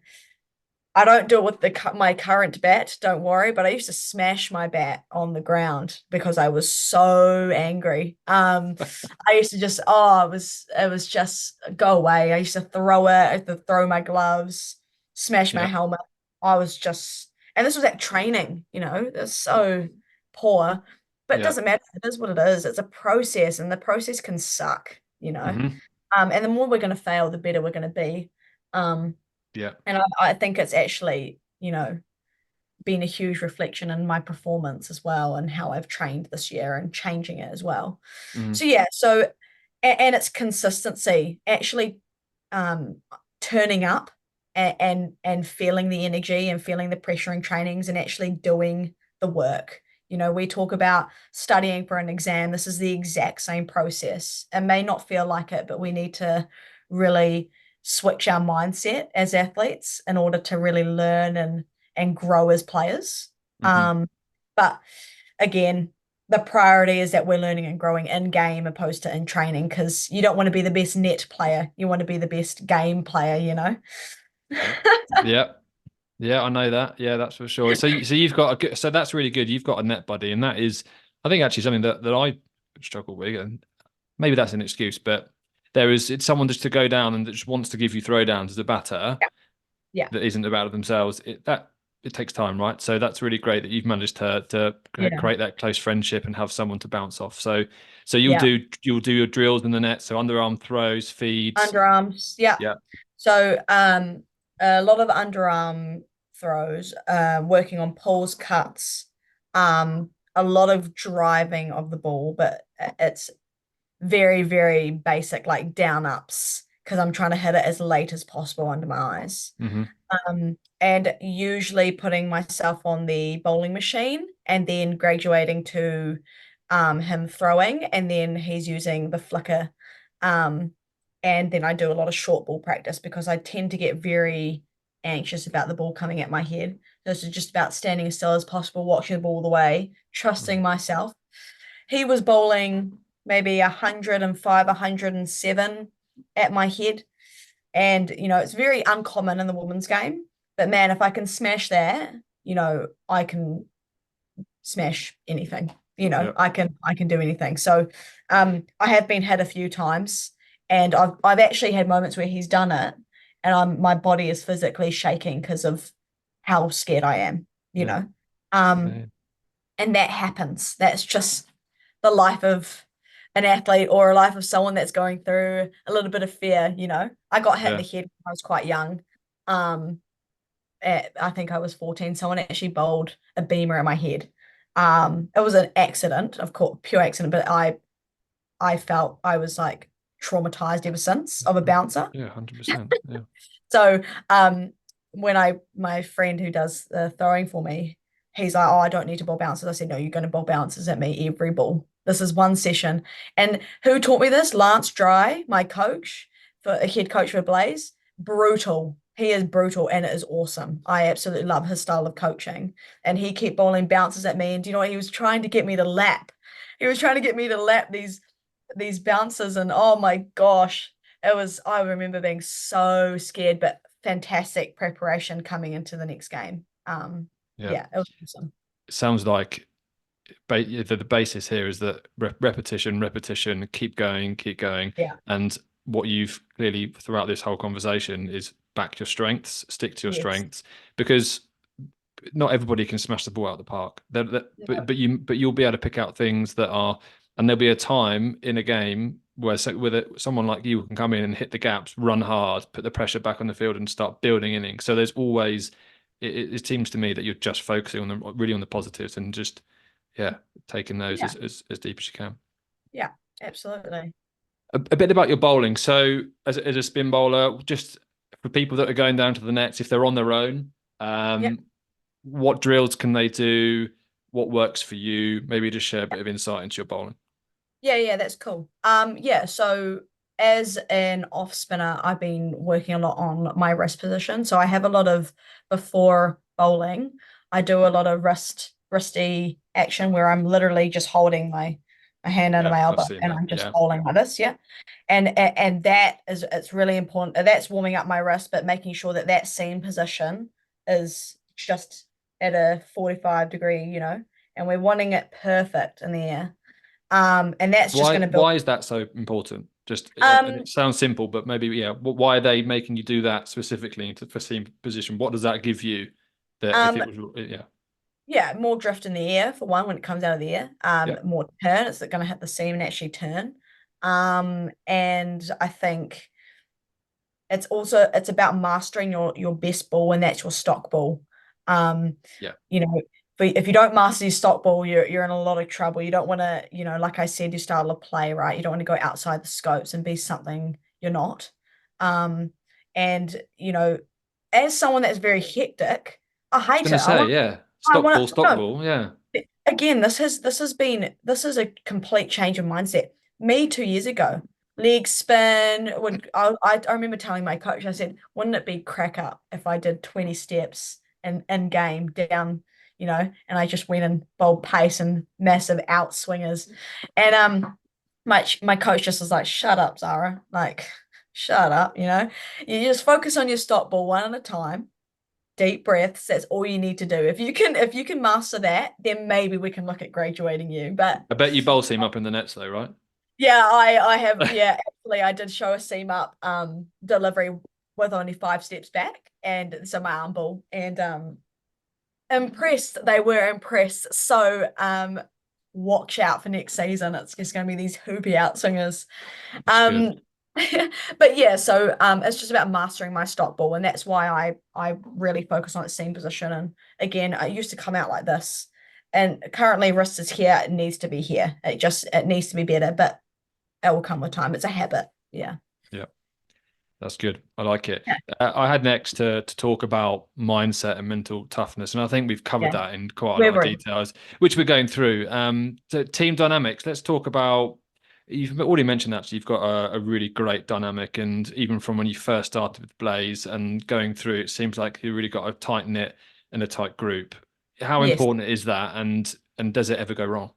I don't do it with my current bat, don't worry, but I used to smash my bat on the ground because I was so angry. I used to just, it was just go away. I used to throw it, I used to throw my gloves, smash my Yeah. helmet. I was just, and this was at training, it's so poor, but it Yeah. doesn't matter. It is what it is. It's a process, and the process can suck. Hmm. And the more we're going to fail, the better we're going to be. Um, Yeah. and I think it's actually, been a huge reflection in my performance as well and how I've trained this year and changing it as well. Mm. So yeah, and it's consistency, actually turning up. and feeling the energy and feeling the pressure in trainings and actually doing the work. We talk about studying for an exam. This is the exact same process. It may not feel like it, but we need to really switch our mindset as athletes in order to really learn and grow as players. Hmm. But again, the priority is that we're learning and growing in game opposed to in training, because you don't want to be the best net player. You want to be the best game player. Yeah. Yeah. Yeah, I know that. Yeah, that's for sure. So you've got a good, so that's really good. You've got a net buddy, and that is, I think, actually something that I struggle with, and maybe that's an excuse, but it's someone just to go down and that just wants to give you throwdowns as a batter Yeah. Yeah. that isn't about themselves. It takes time, right? So that's really great that you've managed to Yeah. create that close friendship and have someone to bounce off. So Yeah. you'll do your drills in the net, so underarm throws, feeds. Underarms. Yeah. Yeah. So a lot of underarm throws, working on pulls, cuts, a lot of driving of the ball, but it's very, very basic, like down ups, because I'm trying to hit it as late as possible under my eyes. Hmm. And usually putting myself on the bowling machine and then graduating to him throwing, and then he's using the flicker. Um, and then I do a lot of short ball practice because I tend to get very anxious about the ball coming at my head. So it's just about standing as still as possible, watching the ball all the way, trusting myself. He was bowling maybe 105, 107 at my head. And, it's very uncommon in the women's game. But man, if I can smash that, I can smash anything. Yeah. I can do anything. So I have been hit a few times, and I've actually had moments where he's done it and my body is physically shaking because of how scared I am, you Yeah. know. Um Yeah. and that happens. That's just the life of an athlete or a life of someone that's going through a little bit of fear. I got hit in Yeah. the head when I was quite young. Um, I think I was 14. Someone actually bowled a beamer at my head. It was an accident, of course, pure accident, but I felt I was like traumatized ever since of a bouncer. Yeah. 100%. Yeah. So when my friend who does the throwing for me, he's like, "Oh, I don't need to bowl bouncers." I said, "No, you're going to bowl bouncers at me every ball. This is one session." And who taught me this? Lance Dry, my coach, for a head coach for Blaze. Brutal. He is brutal and it is awesome. I absolutely love his style of coaching. And he kept bowling bouncers at me. And do you know what? He was trying to get me to lap. He was trying to get me to lap these bouncers, and oh my gosh, I remember being so scared, but fantastic preparation coming into the next game. Yeah. Yeah, it was awesome. It sounds like the basis here is that repetition, repetition, keep going, Yeah. and what you've clearly throughout this whole conversation is back your strengths, stick to your Yes. strengths, because not everybody can smash the ball out of the park. No. But you'll be able to pick out things that are, and there'll be a time in a game where someone like you can come in and hit the gaps, run hard, put the pressure back on the field, and start building innings. So there's always, it seems to me that you're just focusing on really on the positives and just yeah, taking those Yeah. as deep as you can. Yeah. Absolutely. A bit about your bowling. So as a spin bowler, just for people that are going down to the nets, if they're on their own, Yeah. what drills can they do? What works for you? Maybe just share a bit of insight into your bowling. Yeah, yeah, that's cool. Yeah, so as an off spinner, I've been working a lot on my wrist position. So I have a lot of before bowling, I do a lot of wristy action where I'm literally just holding my hand under Yeah, my I've elbow seen and that. I'm just Yeah, bowling like this, yeah. And that is it's really important. That's warming up my wrist, but making sure that that seam position is just at a 45-degree, and we're wanting it perfect in the air. And that's just why going to build. why is that so important? Just and Um, it sounds simple, but maybe yeah. Why are they making you do that specifically for seam position? What does that give you? That if um, it was yeah yeah, more drift in the air for one when it comes out of the air. yeah More turn. It's going to hit the seam and actually turn. And I think it's about mastering your best ball, and that's your stock ball. Um, yeah if you don't master your stock ball, you're in a lot of trouble. You don't want to, like I said, your style of play, right? You don't want to go outside the scopes and be something you're not. Um, and as someone that's very hectic, I I was hate going it. to say, yeah, I stock ball, want to stock no. ball. Yeah, Again, this is a complete change of mindset. Me 2 years ago, leg spin. I remember telling my coach, I said, wouldn't it be crack up if I did 20 steps in game down, and I just went in bold pace and massive outswingers. And my coach just was like, shut up, Zara. Like, shut up, You just focus on your stop ball one at a time, deep breaths. That's all you need to do. If you can master that, then maybe we can look at graduating you. But I bet you bowl seam up in the nets though, right? yeah, I have, yeah, actually I did show a seam up delivery with only 5 steps back and some arm ball, and impressed. They were impressed. So watch out for next season. It's just going to be these hoopy outswingers. That's good. Um, but yeah, so it's just about mastering my stop ball, and that's why I really focus on its seam position. And again, I used to come out like this, and currently wrist is here. It needs to be here. It needs to be better, but it will come with time. It's a habit. Yeah. Yeah. That's good. I like it. Yeah. I had next to talk about mindset and mental toughness, and I think we've covered Yeah. that in quite a lot of Wherever. details, which we're going through. So team dynamics. Let's talk about. You've already mentioned actually you've got a really great dynamic, and even from when you first started with Blaze and going through, it seems like you really got a tight knit and a tight group. How Yes. important is that, and does it ever go wrong?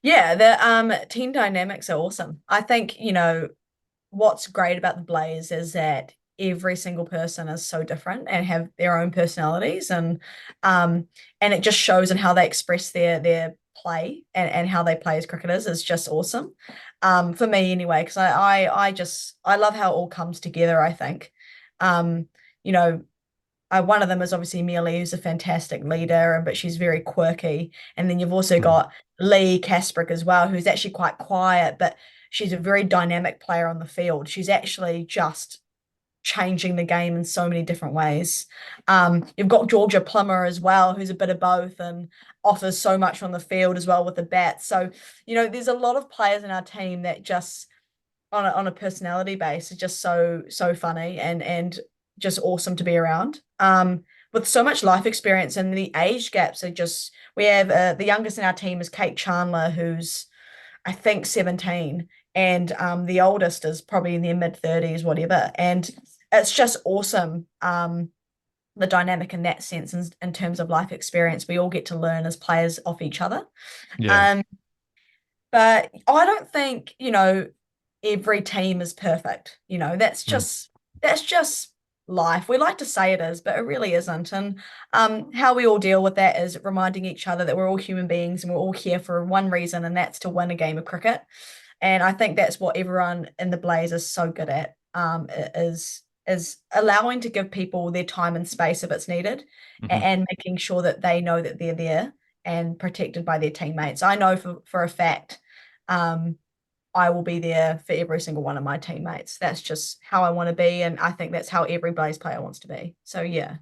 Yeah, the team dynamics are awesome. I think, what's great about the Blaze is that every single person is so different and have their own personalities, um and it just shows in how they express their play, and how they play as cricketers is just awesome. For me anyway, because I love how it all comes together, I think. Um, you know, one of them is obviously Amelia, who's a fantastic leader, but she's very quirky. And then you've also Mhm. got Lee Kasprick as well, who's actually quite quiet, but she's a very dynamic player on the field. She's actually just changing the game in so many different ways. You've got Georgia Plummer as well, who's a bit of both and offers so much on the field as well with the bat. So, there's a lot of players in our team that just on a personality base is just so funny and just awesome to be around. With so much life experience, and the age gaps are just, we have the youngest in our team is Kate Chandler, who's I think 17, and the oldest is probably in their mid 30s, whatever. And it's just awesome. The dynamic in that sense, in terms of life experience, we all get to learn as players off each other. Yeah. Um, but I don't think, every team is perfect. Mm. That's just life. We like to say it is, but it really isn't. And how we all deal with that is reminding each other that we're all human beings and we're all here for one reason, and that's to win a game of cricket. And I think that's what everyone in the Blaze is so good at, is allowing to give people their time and space if it's needed, Hmm. and making sure that they know that they're there and protected by their teammates. I know for a fact, um, I will be there for every single one of my teammates. That's just how I want to be, and I think that's how every Blaze player wants to be. So yeah.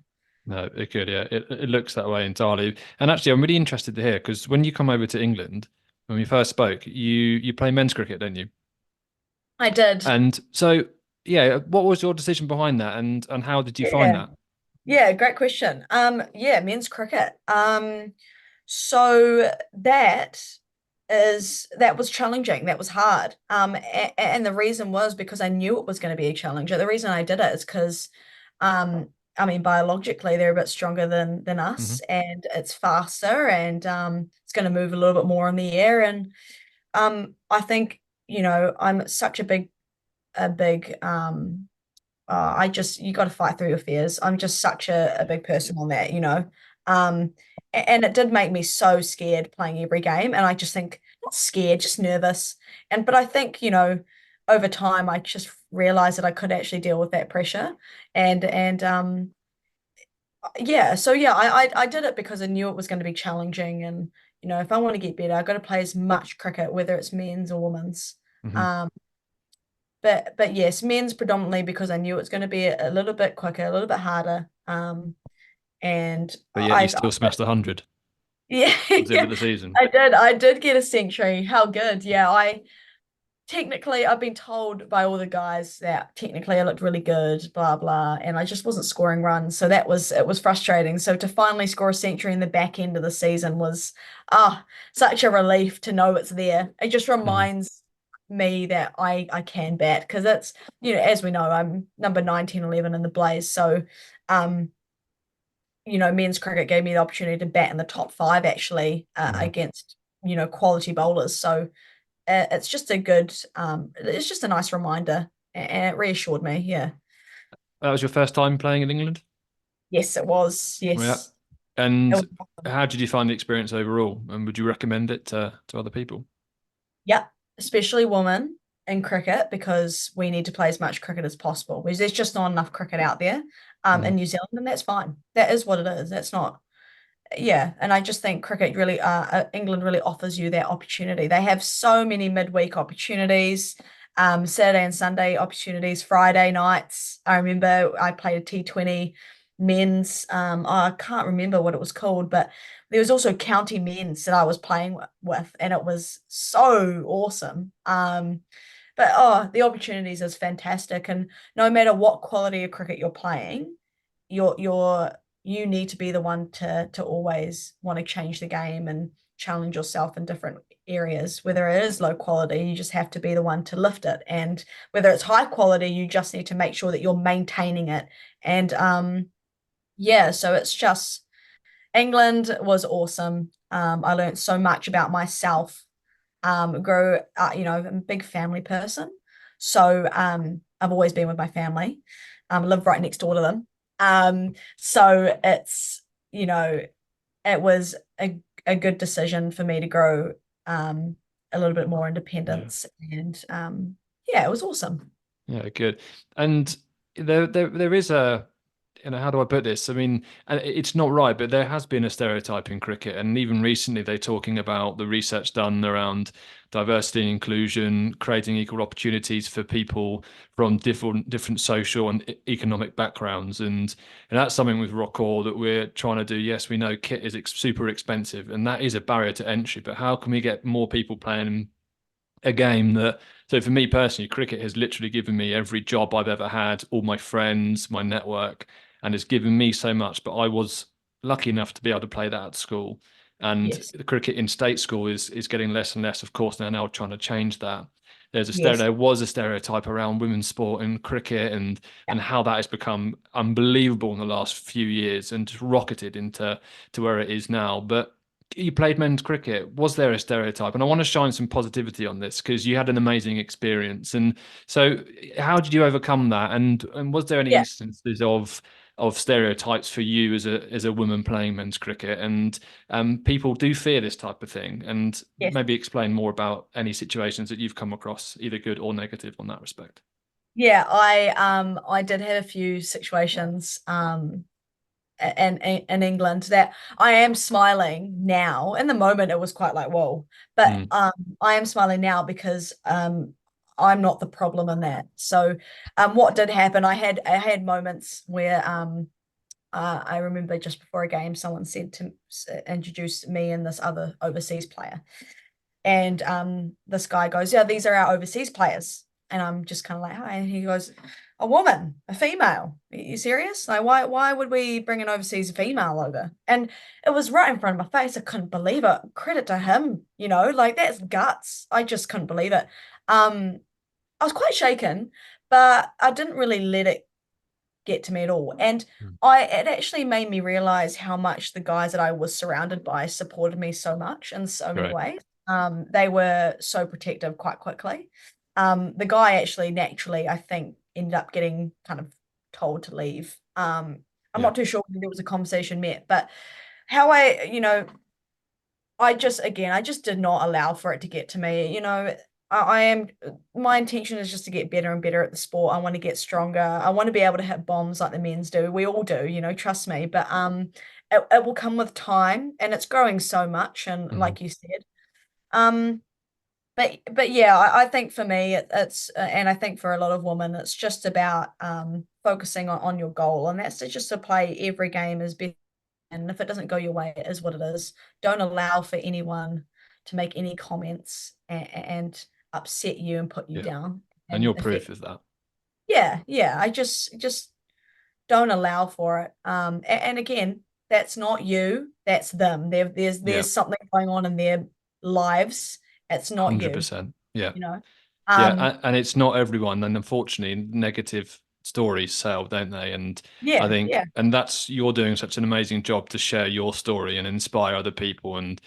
No, it could, yeah. It looks that way entirely. And actually, I'm really interested to hear because when you come over to England, when we first spoke, you play men's cricket, don't you? I did. And so, yeah, what was your decision behind that, and how did you find Yeah. that? Yeah, great question. Yeah, men's cricket. So that was challenging. That was hard. And the reason was because I knew it was going to be a challenge. The reason I did it is because, I mean, biologically they're a bit stronger than Hmm. us, and it's faster, and it's going to move a little bit more in the air. And I think, I'm such a big I just, you got to fight through your fears. I'm just such a big person on that. And it did make me so scared playing every game. And I just think, not scared, just nervous. But I think, over time, I just realized that I could actually deal with that pressure. And yeah, so yeah, I did it because I knew it was going to be challenging. And, if I want to get better, I've got to play as much cricket, whether it's men's or women's. Hmm. Um, but yes, men's predominantly because I knew it was going to be a little bit quicker, a little bit harder. And But yet you still smashed 100 yeah, towards the end yeah, of the season. I did get a century. How good. Yeah, technically I've been told by all the guys that technically I looked really good, blah blah, and I just wasn't scoring runs. So it was frustrating. So to finally score a century in the back end of the season was such a relief to know it's there. It just Mhm. reminds me that I can bat because it's, as we know, I'm number 19, 11 in the Blaze. So um men's cricket gave me the opportunity to bat in the top five actually Mhm. against, quality bowlers. So it's just a good it's just a nice reminder and it reassured me. Yeah. That was your first time playing in England? Yes, it was. Yeah. Yes. It And was awesome. how did you find the experience overall? And would you recommend it to other people? Yeah, especially women in cricket because we need to play as much cricket as possible because there's just not enough cricket out there in Mhm. New Zealand, and that's fine. That is what it is. That's not. Yeah, and I just think cricket really, England really offers you that opportunity. They have so many midweek opportunities, Saturday and Sunday opportunities, Friday nights. I remember I played a T20 men's, I can't remember what it was called, but there was also county men's that I was playing with, and it was so awesome. But the opportunities is fantastic, and no matter what quality of cricket you're playing, you're you need to be the one to always want to change the game and challenge yourself in different areas. Whether it is low quality, you just have to be the one to lift it, and whether it's high quality, you just need to make sure that you're maintaining it. And yeah, so it's just England was awesome. I learned so much about myself. Grow, I'm a big family person. So I've always been with my family. Live right next door to them. So you know, it was a good decision for me to grow a little bit more Yeah. independence. And yeah, it was awesome. Yeah, good. And there is a, how do I put this? I mean, and it's not right, but there has been a stereotype in cricket, and even recently they're talking about the research done around diversity and inclusion, creating equal opportunities for people from different social and economic backgrounds, and that's something with ROKOR that we're trying to do. Yes, we know kit is super expensive, and that is a barrier to entry, but how can we get more people playing a game that, so for me personally, cricket has literally given me every job I've ever had, all my friends, my network, and it's given me so much. But I was lucky enough to be able to play that at school. And Yes. the cricket in state school is getting less and less, of course. They're now trying to change that. Yes. There was a stereotype around women's sport and cricket, and how that has become unbelievable in the last few years and just rocketed to where it is now. But you played men's cricket. Was there a stereotype? And I want to shine some positivity on this because you had an amazing experience. And so, how did you overcome that? And was there any Yeah. instances of stereotypes for you as a woman playing men's cricket? And people do fear this type of thing. And Yes. maybe explain more about any situations that you've come across, either good or negative, on that respect. Yeah, I did have a few situations in England that I am smiling now. In the moment, it was quite like, whoa. But Mm, I am smiling now because I'm not the problem in that. So what did happen, I had moments where I remember just before a game, someone said to introduce me and this other overseas player. And this guy goes, yeah, these are our overseas players. And I'm just kind of like, hi. And he goes, a woman, a female. Are you serious? Like, why would we bring an overseas female over? And it was right in front of my face. I couldn't believe it. Credit to him, like that's guts. I just couldn't believe it. I was quite shaken, but I didn't really let it get to me at all. And mm, it actually made me realize how much the guys that I was surrounded by supported me so much in so many great. ways. They were so protective quite quickly. The guy actually naturally, I think, ended up getting kind of told to leave. I'm Yeah. not too sure when there was a conversation met, but how I just did not allow for it to get to me. I am, my intention is just to get better and better at the sport. I want to get stronger. I want to be able to hit bombs like the men's do. We all do, trust me. But it will come with time and it's growing so much. And Mhm. like you said, um, but yeah, I think for me and I think for a lot of women, it's just about focusing on your goal, and that's just to play every game as best. And if it doesn't go your way, it is what it is. Don't allow for anyone to make any comments. And upset you and put you Yeah. down And and your affect. proof is that. Yeah. I just don't allow for it. And again, that's not you, that's them. Yeah. There's something going on in their lives. It's not you, 100%. Yeah. you know. Yeah, Um, and it's not everyone, and unfortunately, negative stories sell, don't they? And I yeah, think, yeah, and that's you're doing such an amazing job to share your story and inspire other people, and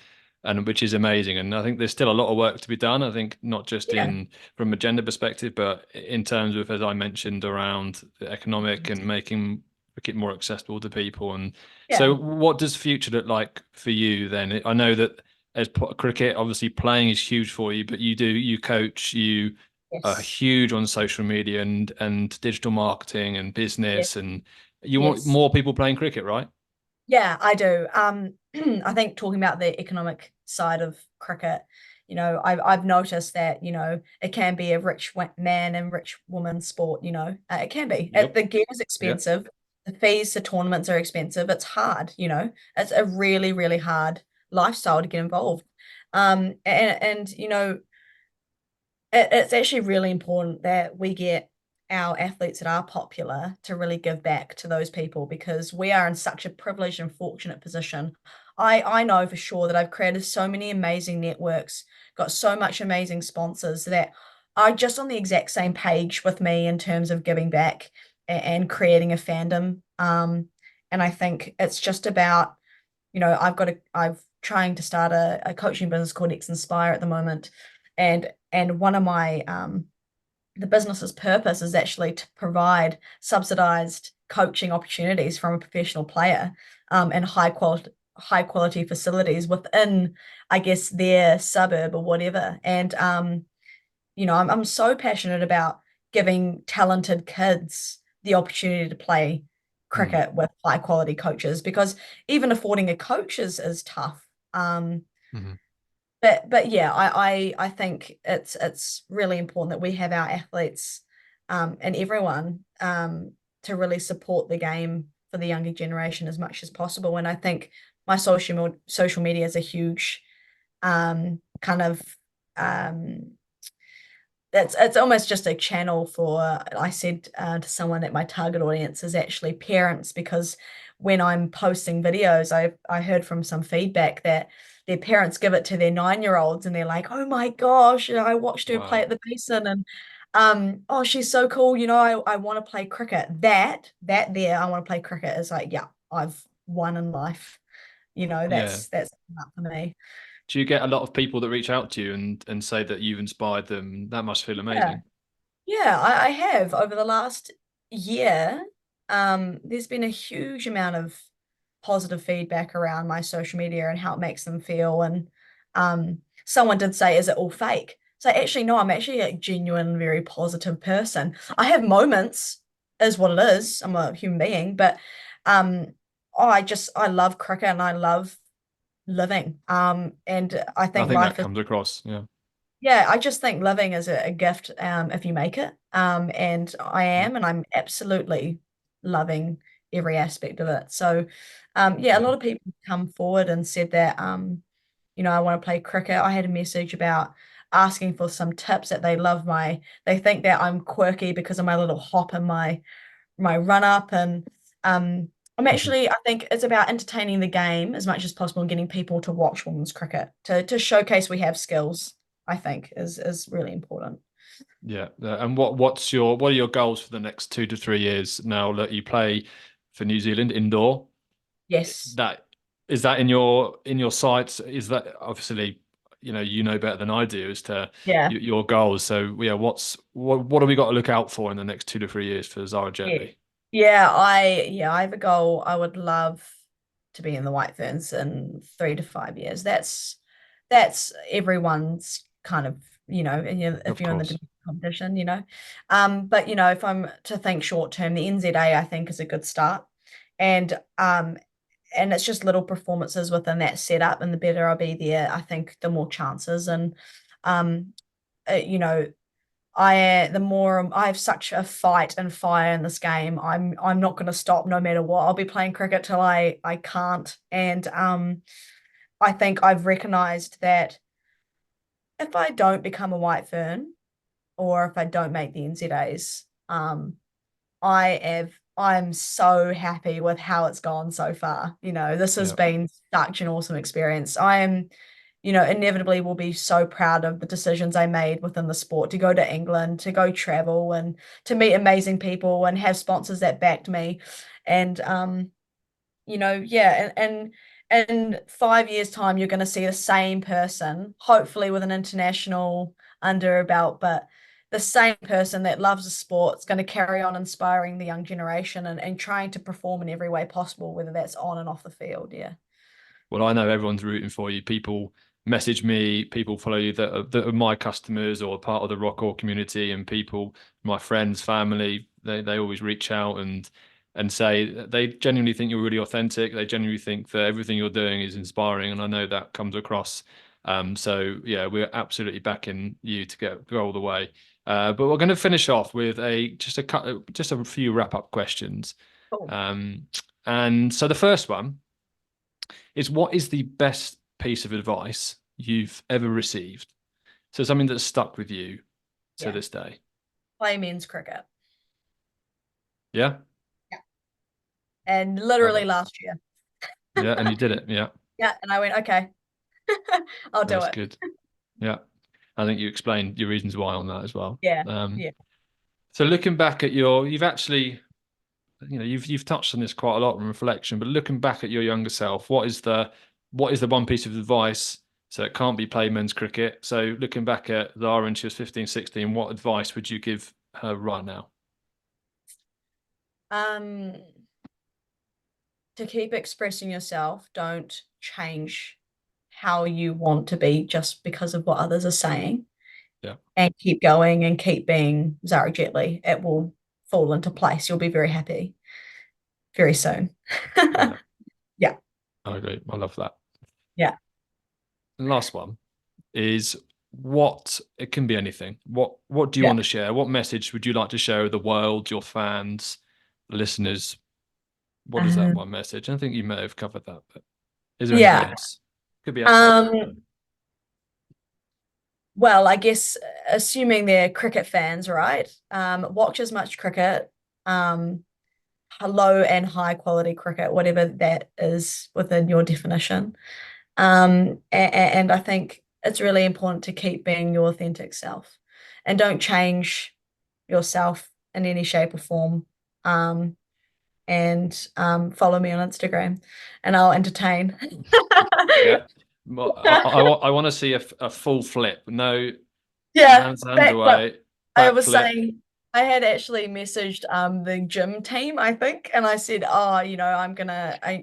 which is amazing. And I think there's still a lot of work to be done. I think not just yeah, in from a gender perspective, but in terms of, as I mentioned, around the economic and making it more accessible to people. And so, yeah, what does the future look like for you then? I know that as cricket, obviously playing is huge for you, but you coach, you are yes, huge on social media and digital marketing and yes, business, and you want yes. more people playing cricket, right? Yeah, I do. I think talking about the economic side of cricket, I've noticed that, it can be a rich man and rich woman sport, it can be. Yep. The gear is Yeah. expensive, the fees to tournaments are expensive. It's hard, it's a really, really hard lifestyle to get involved. And it's actually really important that we get our athletes that are popular to really give back to those people because we are in such a privileged and fortunate position. I know for sure that I've created so many amazing networks, got so much amazing sponsors that are just on the exact same page with me in terms of giving back and creating a fandom. And I think it's just about, I've trying to start a coaching business called X Inspire at the moment. And one of my the business's purpose is actually to provide subsidized coaching opportunities from a professional player and high quality facilities within, I guess, their suburb or whatever. And I'm so passionate about giving talented kids the opportunity to play Mm. cricket with high quality coaches because even affording a coach is tough. Mhm. But yeah, I think it's really important that we have our athletes and everyone to really support the game for the younger generation as much as possible. And I think my social media is a huge kind of um, it's almost just a channel for I said to someone that my target audience is actually parents because when I'm posting videos I heard from some feedback that their parents give it to their 9-year-olds and they're like, oh my gosh, I watched her play Wow. at the basin and oh, she's so cool, I want to play cricket. That there I want to play cricket is like, yeah, I've won in life. Yeah. That's enough for me. Do you get a lot of people that reach out to you and say that you've inspired them? That must feel Yeah. amazing. Yeah, I have over the last year. There's been a huge amount of positive feedback around my social media and how it makes them feel. And someone did say, "Is it all fake?" So actually, no, I'm actually a genuine, very positive person. I have moments, is what it is. I'm a human being, but um, I love cricket and I love living. And I I think think that life is comes across. Yeah. yeah, I just think living is a gift if you make it. And I Mm. am, and I'm absolutely loving every aspect of it. So, yeah, a Yeah. lot of people come forward and said that, I want to play cricket. I had a message about asking for some tips that they think that I'm quirky because of my little hop and my run up and Mhm. I think it's about entertaining the game as much as possible and getting people to watch women's cricket to showcase we have skills, I think is really important. Yeah. And what are your goals for the next 2 to 3 years now that you play for New Zealand indoor? Yes. That is that in your sights? Is that obviously you know better than I do as to Yeah. your goals. So yeah, what have we got to look out for in the next 2 to 3 years for Xara Yeah. Jetly? I have a goal. I would love to be in the White Ferns in 3 to 5 years. That's everyone's kind of, if Of you're in the course. domestic competition, But if I'm to think short term, the NZA I think is a good start. And and it's just little performances within that setup, and the better I'll be there, I think the more chances. And um, you know, the more I have such a fight and fire in this game, I'm not going to stop no matter what. I'll be playing cricket till I can't. And I think I've recognized that if I don't become a white fern or if I don't make the NZAs, I'm so happy with how it's gone so far. This has Yeah. been such an awesome experience. I am, inevitably will be so proud of the decisions I made within the sport to go to England, to go travel and to meet amazing people and have sponsors that backed me. And yeah, and in 5 years' time, you're going to see the same person, hopefully with an international under a belt, but the same person that loves the sport is going to carry on inspiring the young generation and trying to perform in every way possible, whether that's on and off the field. Yeah. Well, I know everyone's rooting for you. People message me, people follow you that are my customers or part of the ROKOR community, and people, my friends, family, they always reach out and say they genuinely think you're really authentic. They genuinely think that everything you're doing is inspiring, and I know that comes across. So yeah, we're absolutely backing you to go all the way. But we're going to finish off with just a few wrap up questions. Cool. And so the first one is, what is the best piece of advice you've ever received? So something that's stuck with you to Yeah. this day. Play men's cricket. Yeah. Yeah. And Love literally it. last year. Yeah, and you did it. Yeah, Yeah. And I went, okay, I'll do that's it. good. Yeah, I think you explained your reasons why on that as well. Yeah. Yeah. So looking back at you've actually, you've touched on this quite a lot in reflection, but looking back at your younger self, what is the one piece of advice? So it can't be play men's cricket. So looking back at Zara when she was 15, 16, what advice would you give her right now? Um, to keep expressing yourself, don't change how you want to be just because of what others are saying. Yeah. And keep going and keep being Xara Jetly. It will fall into place. You'll be very happy very soon. Yeah. Yeah. I agree. I love that. Yeah. And last one is, what it can be anything. What do you Yeah. want to share? What message would you like to share with the world, your fans, listeners? What is that Um, one message? I think you may have covered that, but is there anything yeah. else? Could be outside of that. Um, well, I guess assuming they're cricket fans, right? Watch as much cricket, um, low and high quality cricket, whatever that is within your definition. And I think it's really important to keep being your authentic self and don't change yourself in any shape or form. And follow me on Instagram and I'll entertain. Yeah. Well, I want to see a full flip. No, Yeah, hands backflip. away, I back was flip. saying I had actually messaged the gym team, I think, and I said, oh, I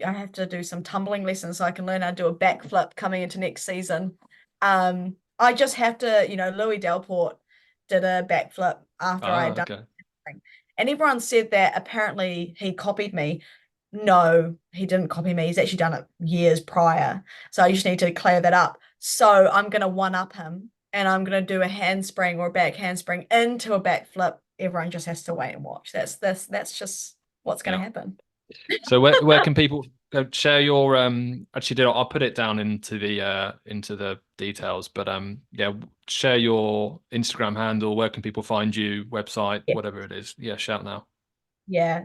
have to do some tumbling lessons so I can learn how to do a backflip coming into next season. I just have to, Louis Delport did a backflip after I Ah, had done okay. it. And everyone said that apparently he copied me. No, he didn't copy me. He's actually done it years prior. So I just need to clear that up. So I'm gonna one up him and I'm gonna do a handspring or a back handspring into a backflip. Everyone just has to wait and watch. That's just what's gonna Yeah. happen. So where can people share your actually I'll put it down into the details, but yeah, share your Instagram handle, where can people find you, website, Yeah, whatever it is. Yeah, shout now. yeah.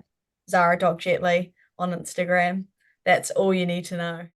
Zara Jetly on Instagram. That's all you need to know.